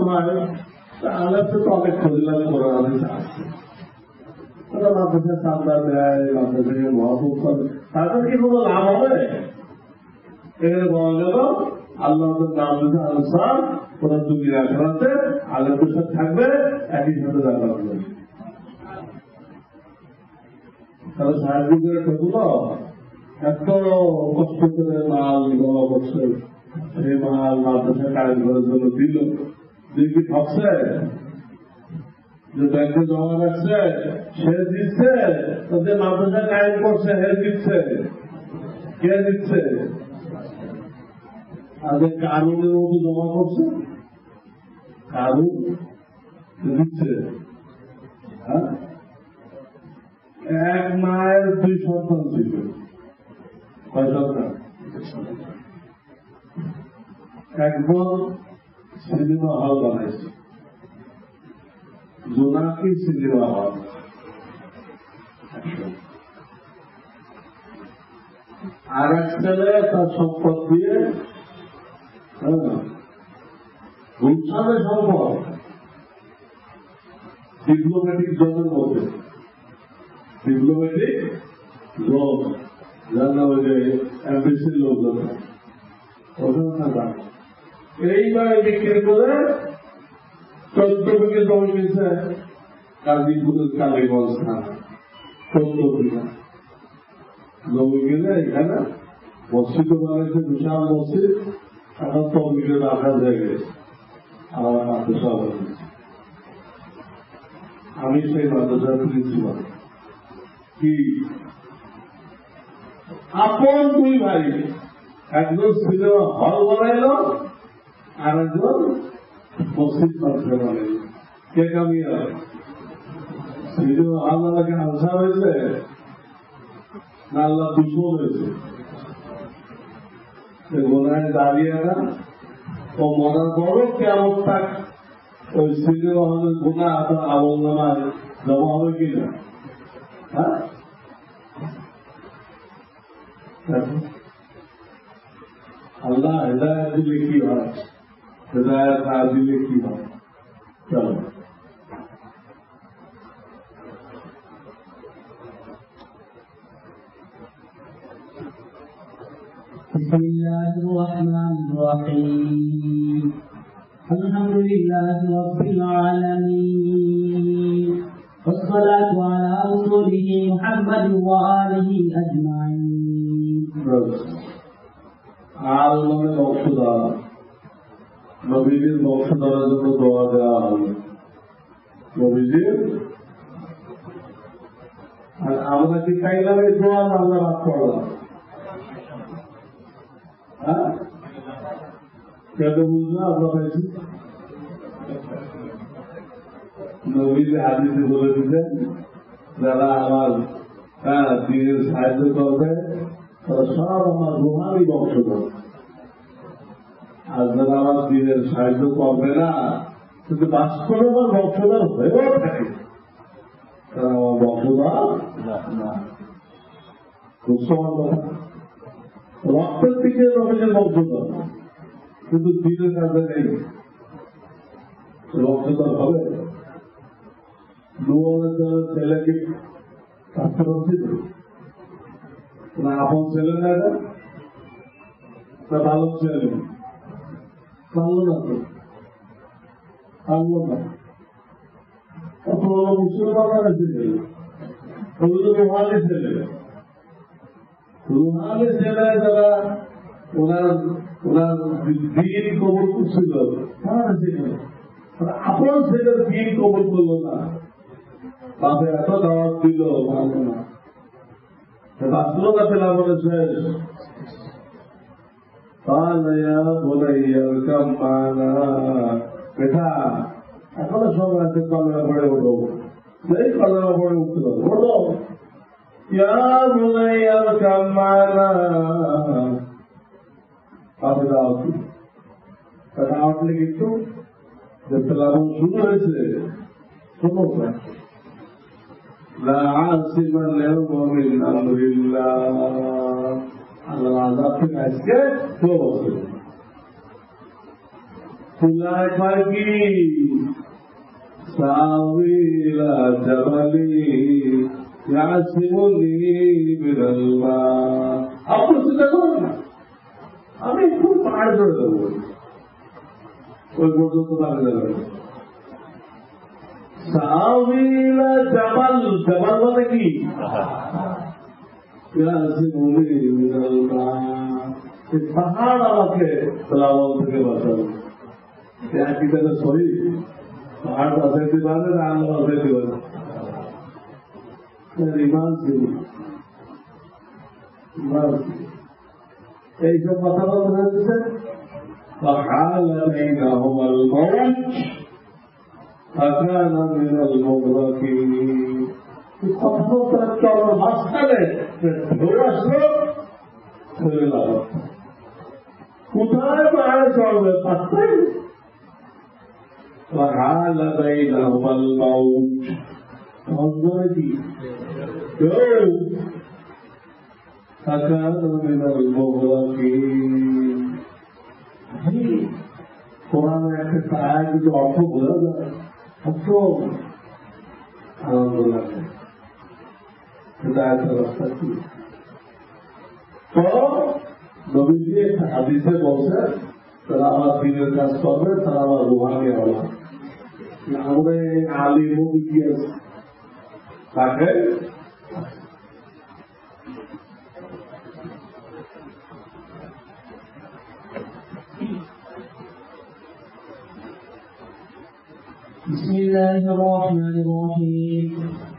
S1: আলেমকে তো অনেক ফজিলাত কোরআন আছে। ওরা মাদ্রাসায় চান্দা দেয়, মাদ্রাসাকে মহাপুর করে, তাদের কি কোনো লাভ হবে? এখানে বলা গেল আল্লাহর নাম দিতে আনসার, ওরা দুনিয়া আখেরাতে আলেমের সাথে থাকবে, একই সাথে দেখা হবে। তারা সাহায্য করে ঠেকুলো এত কষ্ট করে মাল জমা করছে, সেই মাল মাদ্রাসায় কাজ করার জন্য দিল, দিয়ে কি ঠকছে? যে ব্যাংকে জমা রাখছে সে দিচ্ছে, তাদের মাদ্রাসা কায়েম করছে হে দিচ্ছে, কে দিচ্ছে? আগে কারণের মতো জমা করছে, কারণ দিচ্ছে। হ্যাঁ, এক মায়ের 2 সন্তান ছিল। কয় সন্তান? একদম সিনেমা হল বানাইছে, জোনাকি সিনেমা হল। আর এক ছেলে তার সম্পদ দিয়ে গুলশানে সম্পদ ডিপ্লোম্যাটিক জনের মধ্যে, ডিপ্লোম্যাটিক লোক জানা ওই যে এমবিসির লোকজন ওখানে থাকা, এইবারে বিক্রি করে 14 বিঘে জমি কিনছে গাজীপুরের কালীগঞ্জ থানা। 14 বিঘা জমি কিনে এখানে মসজিদ বানাইছে, বিশাল মসজিদ। এখন তবলিগে রাখা জায়গায় আমার মাদ্রাসা বানিয়েছে। আমি সেই মাদ্রাসার প্রিন্সিপাল। কি আপন 2 ভাই, একজন সিনেমা হল বানাইল আর একজন মসজিদ মাদ্রাসা বানাইল। কে কামিয়া? সিনেমা হল বানাকে আলসা হয়েছে না আল্লাহ দুশ্মন হয়েছে? গোনায় দাঁড়িয়ে না ও মনার বড় কেমন থাক ওই সিনেমা হলের গোনা আপনার আমল নামায় জমা হবে কিনা? হ্যাঁ, আল্লাহ হেদায়ত দিলে কি হয়, হেদায়ত না দিলে কি হয়? চলো
S6: بسم الله الرحمن الرحيم الحمد لله رب العالمين والصلاة على رسوله محمد وآله أجمعين
S1: আল মানে বংশধর, নবীজির বংশধরের জন্য দোয়া দেওয়া হবে নবীজির। আর আমরা কি চাইলাম এই দোয়া আল্লাহ রাত করলাম? হ্যাঁ, কেন বুঝলো? আমরা পাইছি নবীজি হাদিসে বলে দিতেন, যারা আমার দিনের সাহায্য করবে তারা সব আমার রুহানি বংশধর, আর যারা আমার দিনের সাহায্য করবে না কিন্তু বাস্তবে আমার বংশধর হয়েও থাকে তারা আমার বংশধর না। খুব সমান কথা। রক্তের দিকে রমেশের বংশধর, কিন্তু দিনের কাজে নেই, বংশধর হবে? ছেলেকে থাকতে পারছিল না, আপন ছেলে না, এটা ভালো ছেলে পারল না, তো পারল না। কত বড় মুসলমান ছেলে, ওগুলো রুহানি ছেলে, রুহানি ছেলে যারা ওনার দিন কবল করছিল, আপন ছেলের দিন কবল করলো না, বাপে এত দাওয়াত দিল মানল না, বাঁচল না, পেলা বলে শেষ। বেটা এখনো সময় আছে, কলেরা পড়ে উঠো, সেই কলেরা পড়ে উঠতে পারো, ওঠো। উঠলে কিন্তু পেলাবন শুরু হয়েছে। শোনো, لا عاصم اليوم من امر الله আল্লাহ আযাব থেকে আজকে কেউ বাঁচবে না। তুলায় কয় কি সাউইলা জাবালি ইয়াসিমুনি মিনাল মা। আপনি চিন্তা করুন না, আমি একটু পাহাড় ধরে দেবো, ওই পর্যন্ত পাহাড় যাবে। জাবাল, জাবাল মানে কি? পাহাড় আমাকে প্লাবন থেকে বাঁচাবে। একই জায়গায় সরি পাহাড় বাঁচাইতে পারে না, আল্লাহ বাঁচাইতে পারে। ইমান ছিল, এইসব কথা বলতে হচ্ছে وحال بينهما الموت فكان من المغرقين মাঝখানে ঢেউ আসলো চলে গেল কোথায় মারা চলবে পাত্তাই وحال بينهما الموت فكان من المغرقين قرآن একটা আয়াত যদি অর্থ বোঝা যায় অর্থ আনন্দ লাগে হিদায়াতের রাস্তা কি তো নবীজি একটা হাদিসে বলছে তারা আমার দিনের কাজ করবে তারা আমার রুহানি হবে আমরা আলিম বিজ্ঞান তাকে
S6: بسم الله الرحمن الرحيم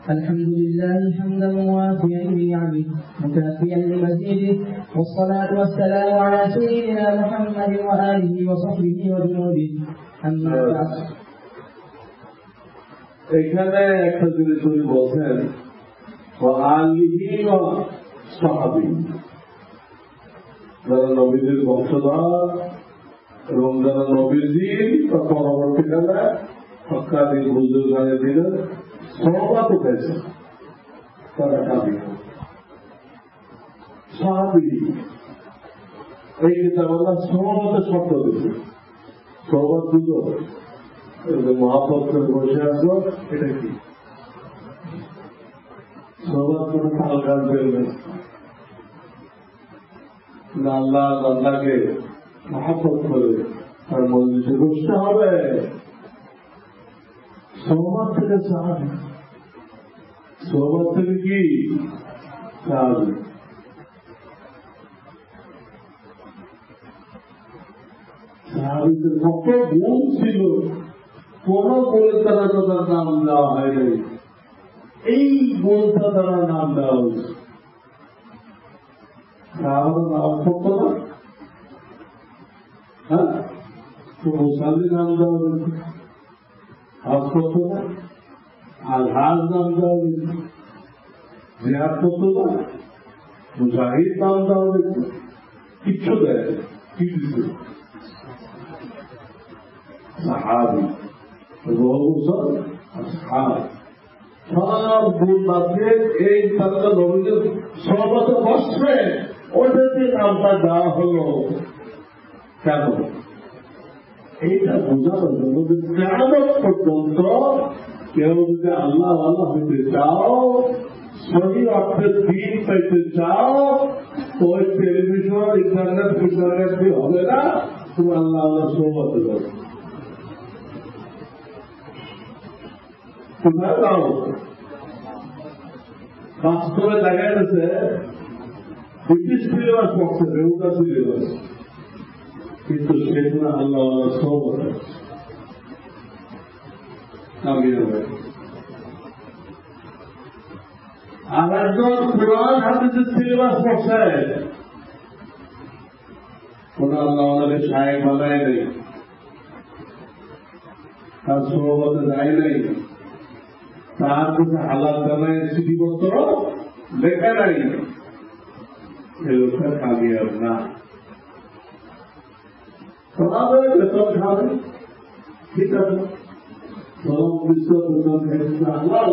S6: الحمد لله حمدا موافيا لنعمه مكافيا لمزيده والصلاة والسلام على سيدنا محمد وآله وصحبه وجنوده أما بعد
S1: এখানে একটা জিনিস উনি বলছেন সাহাবী যারা নবীদের বংশধর এবং যারা নবীজির পরবর্তীকালে হক্কানি বুজুর্গানের দিনে সহবাদ উঠেছে তারা কাঁদি সাহাবী এই কিতাব আল্লাহ সহমতের শব্দ দিচ্ছে সহবাদ দুটো মহাপত্র বসে আসলো এটা কি সবার কোনো তাল গান বেরোবে আল্লাহ আল্লাহকে মহাপত করে তার মজলিসে বসতে হবে সবার থেকে সাহায্য সবার থেকে কি সাহায্য সাহায্যের কত গুণ ছিল কোন বলে তারা তার নাম দেওয়া হয় নাই এই বলটা তারা নাম দেওয়া হয়েছে নাম করতো না হ্যাঁ তো মুসালি নাম দেওয়া হয়েছে হাজ করতো না আর হাজ নাম দেওয়া হয়েছে জিহাদ করতো না মুজাহিদ নাম দেওয়া হয়েছে কিচ্ছু দেয় কি দিচ্ছে সাহাবী সব গুণ বাদে এই তারা নবীদের সর্বত বস্ত্রে ওদেরকে নামটা দেওয়া হলো কেন এইটা বোঝানোর জন্য যে কেমন পর্যন্ত কেউ যদি আল্লাহ আল্লাহ হইতে চাও সহি অর্থের দিন পাইতে চাও তো ওই টেলিভিশন ইন্টারনেট দিয়ে হবে না তুমি আল্লাহ আল্লাহ সৌমতে যাবে বাস্তবে দেখা গেছে ব্রিটিশ সিলেবাস পড়ছে রেউটা সিলেবাস কিন্তু সেগুলো আল্লাহ সব আর একজন কোরআন হাদিসের সিলেবাস পড়ছে কোন আল্লাহ আমাদের সাহেব বানায় নেই তার সৌবতে যায় নাই তার কাছে হালাল জানায় স্মৃতিপত্র লেখা নাই এ লোকটা কামিয়াব না তোমাদের বেতন খাবে ঠিক আছে চরম বিশ্ব বেতন খেয়েছে আল্লাহ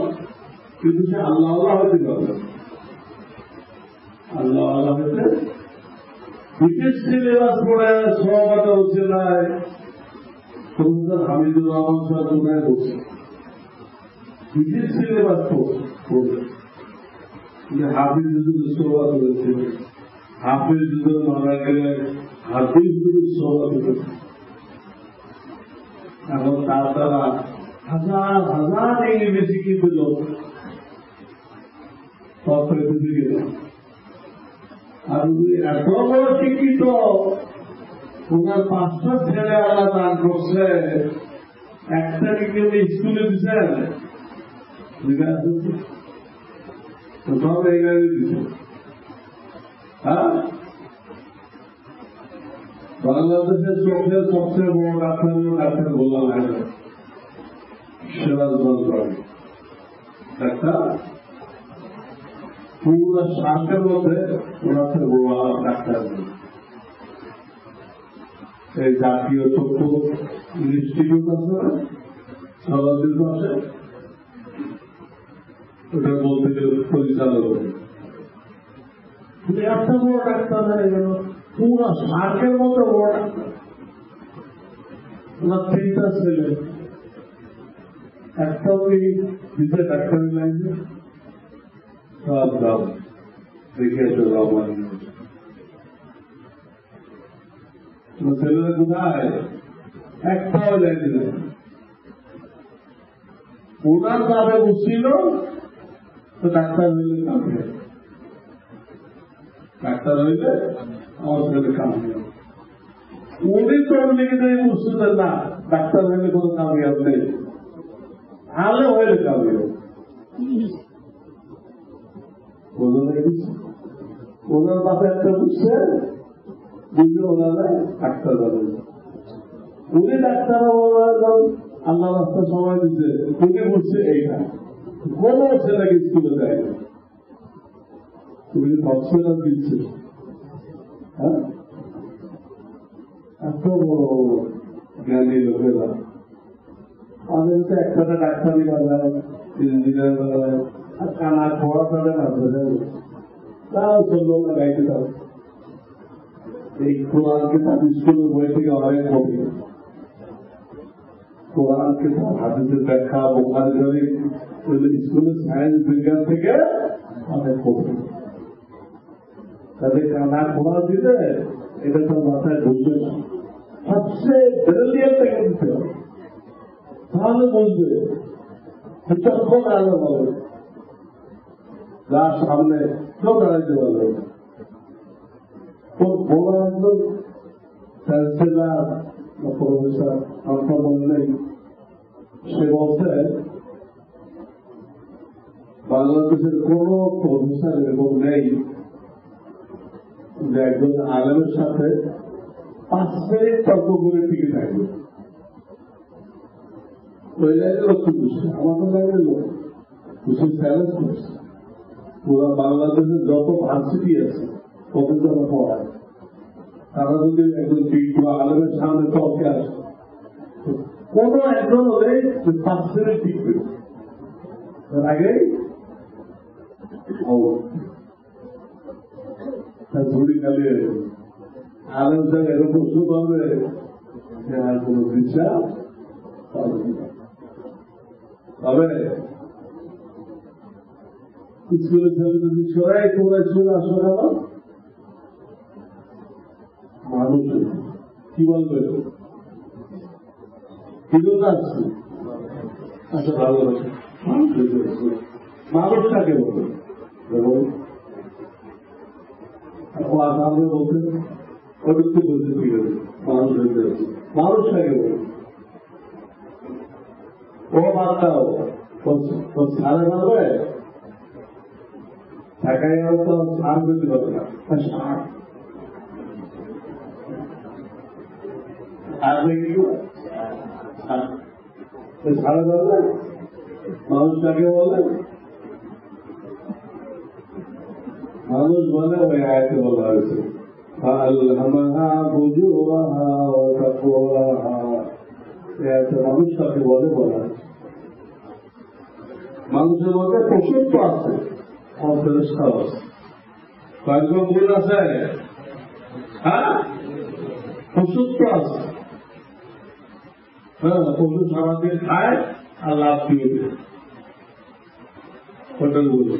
S1: কিন্তু সে আল্লাহ আল্লাহ হতে পারবে আল্লাহ আল্লাহ হতে ব্রিটিশ সিলেবাস পড়ে সহবাটা হচ্ছে নাই হামিদুর রহমান সাহেব দুনায় বলছে ব্রিটিশ সিলেবাস পড়ে হাফিজ যদি সভা করেছে হাফিজ যদি মারা গেলে হাফিজ যদি সভা করেছে এখন তার দ্বারা হাজার হাজার ইংরেজি কিন্তু লোক আর এত বড় শিক্ষিত ওনার 5টা ছেলে আল্লাহ দান করছে একটা কিন্তু স্কুলে দিচ্ছেন সব এগারে দিচ্ছে হ্যাঁ বাংলাদেশের চোখের সবচেয়ে বড় ডাক্তার হল ডাক্তার গোলাম হায়দার, সিরাজগঞ্জ বাড়ি ডাক্তার। পুরো শ্বাসের মধ্যে ওনার বড় ডাক্তার। এই জাতীয় চক্ষু ইনস্টিটিউট আছে সবাদের পাশে, ওটা বলতে গেলে পরিচালক এত বড় ডাক্তার হয়ে গেল, পুরো শার্কের মতো বড় ডাক্তার। ওনার 3টা ছেলে, একটাও কি নিজে ডাক্তারি লাইনে, সব গাও দেখে ছেলেরা কোথায়, একটাও লাইনে নেই। ওনার কাছে বুঝছিল তো ডাক্তার হইলে কামে, ডাক্তার হইলে আমার ছেলে কামে। উনি তো লিখে বুঝছিলেন না ডাক্তার হইলে কোনো কামিয়াব নেই, আলো হইলে কামিয়াব। ওনার বাপে একটা বুঝছে, বুঝলে ওনারা ডাক্তার যাবেন। উনি ডাক্তার আল্লাহ রাস্তা সময় দিচ্ছে, উনি বুঝছে এইটা কোনো ছেলেকে স্কুলে দেয় না। তুমি ভাবছেন দিচ্ছে, হ্যাঁ এত বড় জ্ঞানী লোকেরা। আমাদের তো একটা ডাক্তারি বাজায়, ইঞ্জিনিয়ার বাজায়, আর কানা খোয়া তাদের না তাও চললো না গাইতে থাকো। এই কোরআনকে তার স্কুলের বই থেকে অনেক কমে, কোরআনকে তার হাদিসের ব্যাখ্যা বোখারি ধরে স্কুলের সায়েন্স বিজ্ঞান থেকে অনেক কমে। তাদের কানা খোয়া দিলে এটা তার মাথায় ঢুকবে না, সবচেয়ে ব্রিলিয়েন্টটাকে দিতে হবে, তাহলে বুঝবে তখন আলো হবে। যার সামনে কেউ দাঁড়াইতে পারবে না। তো বড় একজন চ্যান্সেলার বা প্রফেসর আমার বললেই, সে বলছে বাংলাদেশের কোন প্রফেসর এরকম নেই যে একজন আলেমের সাথে 5 মিনিট তর্ক করে টিকে থাকবে। ওই লাইনের লক্ষ্য করছে, আমাদের লাইনের লোক কিছু চ্যালেঞ্জ করছে। পুরো বাংলাদেশের যত ভার্সিটি আছে প্রফেসর পড়ায়, তারা যদি একজন বিজ্ঞ আলেমের সামনে তর্কে আসে, কোন একজন হলে 5 মিনিট টিকবে, তার আগেই ঝুড়ি খালিয়ে আলেম সাহেব এরকম প্রশ্ন করবে যে আর কোন বিশ্বাস তবে স্কুলের ছেলে যদি সরাই তোমরা স্কুলে আসো কেন, মানুষ কি বলবে কি জন্য আসছে, আচ্ছা ভালো মানুষটাকে বলবে বলতে ওটুকু বলতে ঠিক আছে, মানুষ হইতে মানুষটাকে বলবে। ও বার্তাও সারে মারবে, ঢাকায় তো সার করতে পারবে না, সারে মারবে মানুষটাকে বলে। মানুষ বলে ওই আয়াতে বলা হয়েছে মানুষ তাকে বলে বলা হয়েছে। মানুষের মধ্যে পশুত্ব আছে, অফেরস্তাও আছে, কয়েকজন গুণ আছে, হ্যাঁ পশুত্ব আছে। হ্যাঁ পশু সারাদিন খায় আর লাভ দিয়ে দেয়, হোটেল বলবে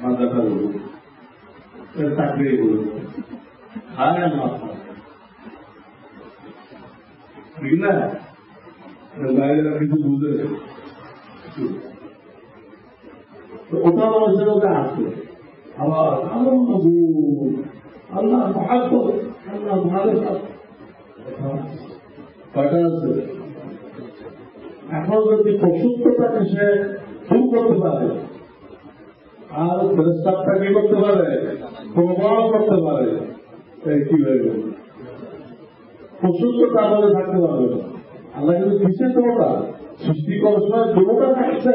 S1: মাদাটা বলবে, চাকরি বলবে, খায় আর লাভ খায়, ঠিক না? বাইরেরা কিছু বুঝে ওটা মানুষের মধ্যে আসবে। আবার আল্লাহ মহাব্বত, আল্লাহ ভালোবাসা কয়টা আছে। এখন যদি পশুত্বটাকে সে দূর করতে পারে আর ফেরেশতাকে করতে পারে, প্রমাণ করতে পারে, কি হয়ে গেল পশু তো তারপরে থাকতে পারবে না। আল্লাহ কিন্তু দিচ্ছে তোমাটা, সৃষ্টি করার সময় তোমাটা থাকছে,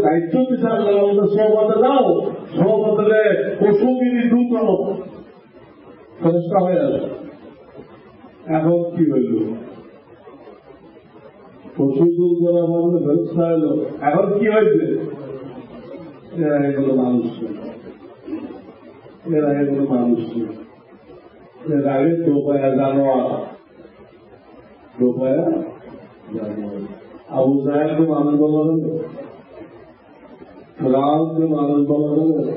S1: দায়িত্ব দিচ্ছে আল্লাহ আমাদের সহমতে দাও, সহমতে পশুগিরি দূর করো, ফেরেশতা হয়ে যাবে। এখন কি হইল? পশু দূর করা ভাবলে ফেরেশতা হইল, এখন কি হয়েছে? এরা এগুলো মানুষ, এরা এগুলো মানুষ, এর আগে দোপায়া জানোয়ার, দোপায়া জানোয়ার। আবু জাহেলকে মানুষ বলা যাবে, ফিরআউনকে মানুষ বলা যাবে,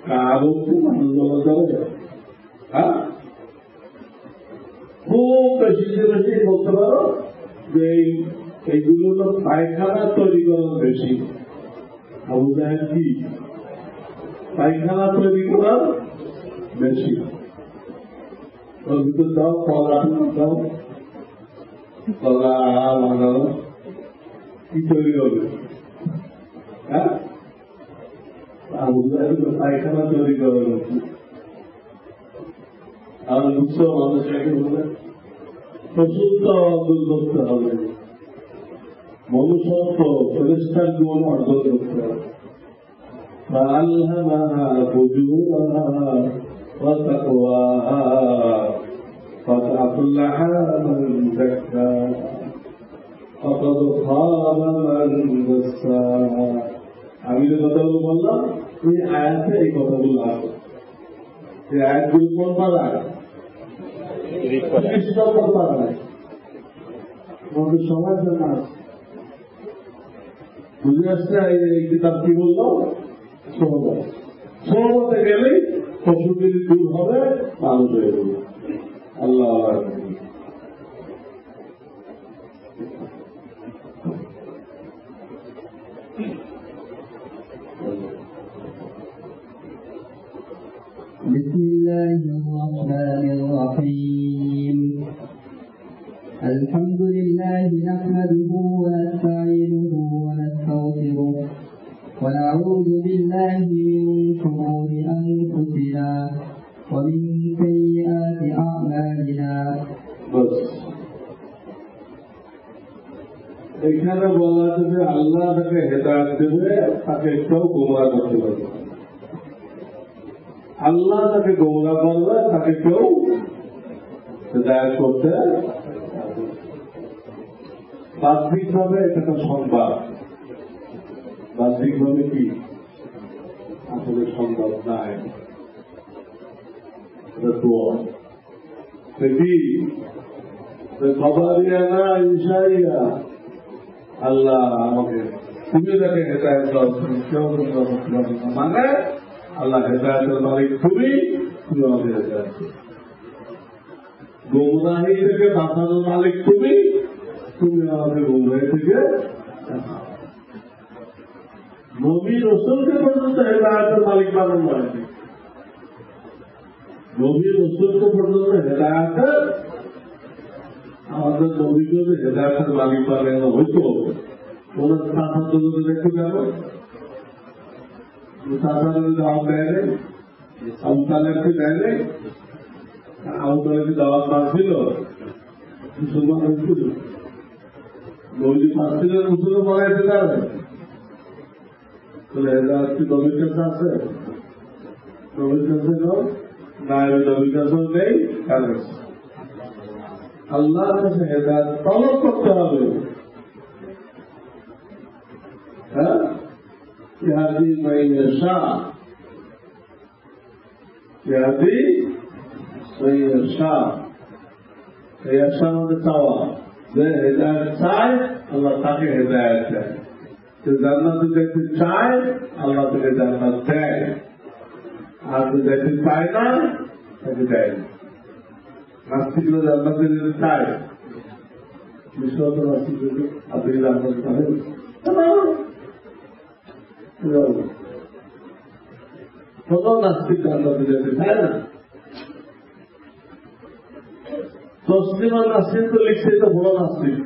S1: কারুনকে মানুষ বলা যাবে? হ্যাঁ, খুব বেশি বেশি বলতে পারো যে এইগুলো তো পায়খানা তৈরি করার বেশি। আবু জাহেল কি পায়খানা তৈরি করার বেশি? ওর ভিতর দাও, কলা দাও, কলা বানানো, কি তৈরি করবে? হ্যাঁ, আবু জাহেল পায়খানা তৈরি করার বেশি। আর বুঝছো মানুষকে বলে প্রসূত দূর করতে হবে, মনুষ্যত্ব ফেরেশতার জীবন অর্জন করতে হবে। فألهمها فجورها وتقواها قد أفلح من زكاها وقد خاب من دساها। আমি যে কথাগুলো বললাম এই আয়াতে এই কথাগুলো আছে। এই আয়াতগুলো কোন পাড়ায়? আমাদের সমাজ জানা বুঝে আসছে। এই কিতাব কি বললো? সহমতে গেলেই পশুগিরি দূর হবে, মানুষ হয়ে যাবে। আল্লাহ
S6: بسم الله الرحمن الرحيم. الحمد لله نحمده ونستعينه ونستغفره ونعوذ بالله من شرور أنفسنا ومن سيئات أعمالنا.
S1: এখানে বলা আছে যে আল্লাহ তাকে হেদায়েত দেবে, তাকে কেউ গোমরাহ করতে পারবে। আল্লাহ তাকে গোমরাহ করবে, তাকে কেউ হেদায়েত করতে পারবে। বাহ্যিকভাবে এটা একটা সংবাদ, বাহ্যিকভাবে কি আসলে সংবাদ নাই, খবরিয়া না ইনশাইয়া। আল্লাহ আমাকে তুমি তাকে হেদায়েত দাও, কেউ মানে আল্লাহ হেদায়েতের মালিক তুমি, তুমি আমাকে হেদায়েত দাও। গোমরাহি থেকে বাঁচানোর মালিক তুমি, তুমি আমাকে গোমরাহি থেকে। নবী রসুলকে পর্যন্ত হেদায়েতের মালিক বানানো হয়নি। নবী রসুলকে পর্যন্ত হেদায়েতের, আমাদের নবীকে যদি হেদায়েতের মালিক বানানো হইতো, কোন চাষার জন্য দেখতে গেল, চাষার দাওয়াত দেয় নেই, আবু তালেবকে দেয় নেই, আবু তালেবকে দাওয়াত মারছিল, মুসলমান হয়েছিল, নবী পাচ্ছিলেন, মুসলমান বানাইতে পারে। হেদায়েত কি নবীর কাছে আছে? নবীর কাছে না, নবীর কাছেও নেই, কার কাছে? আল্লাহর কাছে হেদায়েত তলব করতে হবে। হ্যাঁ, ইহাদি মাইয়াশা, ইহাদি মাইয়াশা, এই আশার মধ্যে চাওয়া, যে হেদায়েত চায় আল্লাহ তাকে হেদায়েত দেয়, যে জান্নাতে যেতে চায় আল্লাহ তাকে জান্নাত দেয়, আর যে যেতে চায় না তাকে দেয় না। নাস্তিকরা জান্নাতে যেতে চায়, বিশ্বত নাস্তিক আপনি জান্নাতে পাবেন, কোন নাস্তিক জান্নাতে যেতে চায় না। তসলিমা নাস্তিক তো লিখছে, তো বড় নাস্তিক।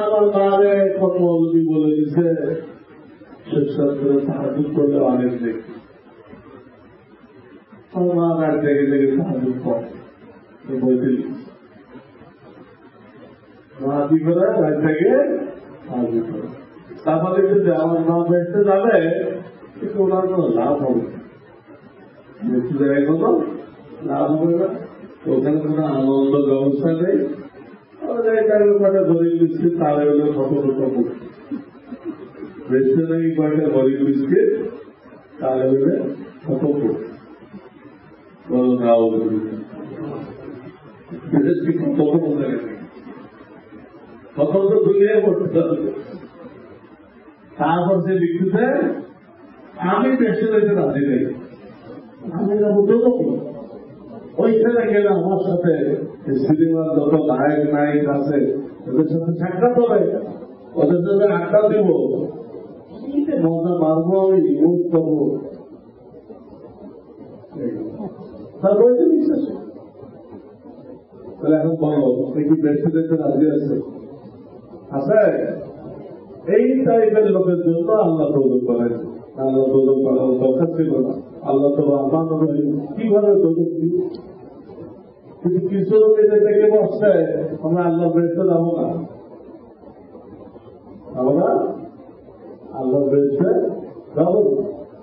S1: আমার মারে কত মৌলবী বলে দিচ্ছে শেষ করে তাহাজুদ করলে অনেক দেখি, মা রাত জেগে জেগে সাহায্য পড়ে বইতে মা কি করে রাত জেগে সাহায্য করে। তারপরে যদি আমার মা বেসতে যাবে কিন্তু ওনার কোনো লাভ হবে বেশি জায়গায় কোনো লাভ হবে না। ওখানে কোনো আনন্দ ব্যবস্থা নেই। কয়টা গরিব বিস্কিট তাহলে হলো ছোট ছোট বেসতে নেই কয়টা গরিব বিস্কিট তাহলে হলে ছোট বলো না তখন তো দুনিয়ায় পড়তে হবে। তারপর সে লিখতেছে আমি বেসতে যেতে রাজি নেই, আমি যাবো দুদক। ওইখানে গেলে আমার সাথে সিনেমার যত নায়ক নায়ক আছে ওদের সাথে সাক্ষাৎ হবে, ওদের সাথে আড্ডা দিব, মজা মারবো, আমি ইউজ করবো। তারপরে বিশ্বাস তাহলে এখন বলো কি বেশি দেখতে রাজি আছে? আছে এই টাইপের লোকের জন্য আল্লাহ তৌফিক করেন। আল্লাহ তৌফিক করার দরকার ছিল না। আল্লাহ তো রহমান রহিম কিভাবে তৌফিক দিল? কিন্তু কিছু লোক এদের থেকে বসছে আমরা আল্লাহ বেসতে যাবো না, আমরা আল্লাহ বেসতে যাবো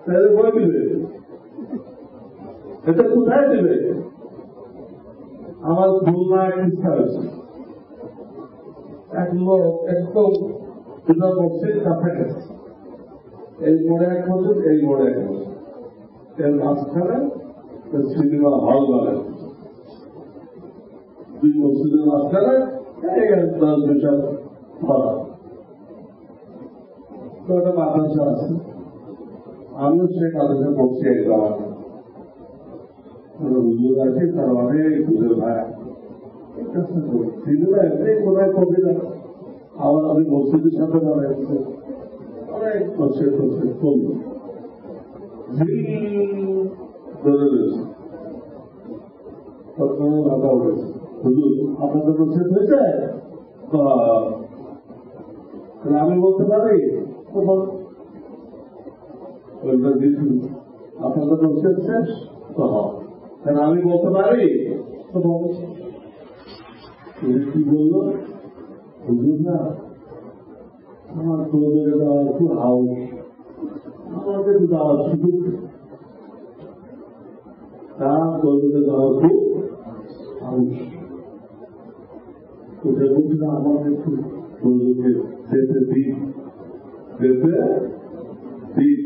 S1: তাহলে বই দিবে, এটা কোথায় দিবে? আমার খুলনা এক ইচ্ছা হয়েছে, এক লোক একদম দুটা বক্সের কাছাকাছি, এই মোড়ে এক বছর এই মোড়ে এক বছর, এর মাঝখানে সিনেমা হল বানায়, দুই মসজিদের মাঝখানে 10 বিশাল ভরা তো একটা মাদ্রাসা আছে। আমিও সেই মাদ্রাসা পড়ছি একবার, হুজুর আছে তার অনেক হুজুর ভাই সিনেমা এমনি কোথায় কবি না, আবার আমি মসজিদের সাথে বানাইছি অনেক বছর বছর করল ধরে রয়েছে ভাষা উঠেছে। হুজুর আপনাদের তো শেষ হয়েছে, আমি বলতে পারি আপনাদের তো শেষ শেষ তো আমি বলতে পারি তো কি বললো? হুজুর না আমার তোদের দেওয়ার খুব হাউস, আমাকে তো দেওয়ার সুযোগ, তা তোদের দেওয়ার খুব হাউস, কোথায় বলছি না আমাকে একটু তোদেরকে যেতে দিন, যেতে দিন।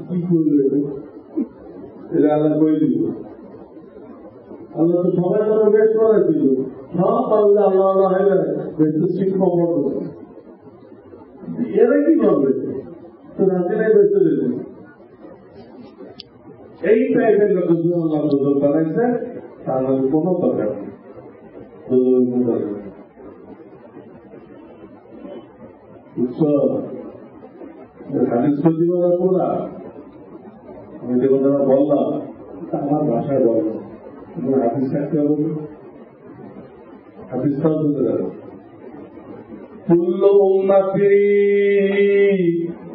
S1: কি করবে এটা আল্লাহ করে দিল? আল্লাহ তো সবাই তারা বেশ করাই দিল, সব পারলে আল্লাহ আল্লাহ হয় না বেশি শিক্ষক করবে, এরা কি করবে? তো রাজনীতি বেঁচে দেবে। এই টাইপের লোকের জন্য আল্লাহ দোদল বানাইছে, তার কোনো দরকার নেই। হাদিস প্রতিবাদ করা আমি যে কথাটা বললাম আমার ভাষায় বললাম, হাদিস থাকতে হবে, হাদিসটাও চলতে যাবে। كل أمتي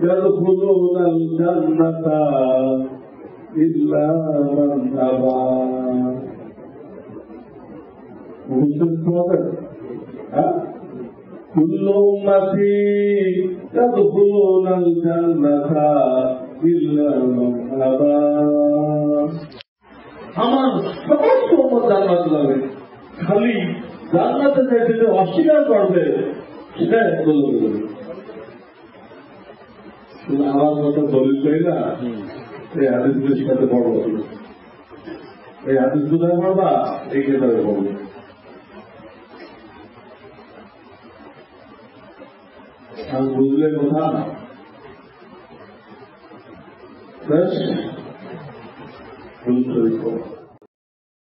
S1: يدخلون الجنة إلا من أبى كل أمتي يدخلون الجنة إلا من أبى আমার সমস্ত উম্মত জান্নাত যাবে, খালি জান্নাতে যাইতে যে অস্বীকার করবে সেটা বলবে। আমার মতো দলিল চাই না, এই হাদিসগুলোর সাথে পড়বো, এই হাদিসগুলো পড়বা এই কেতাবে পড়বে। আমি বুঝলে কথা বেশ বুঝতে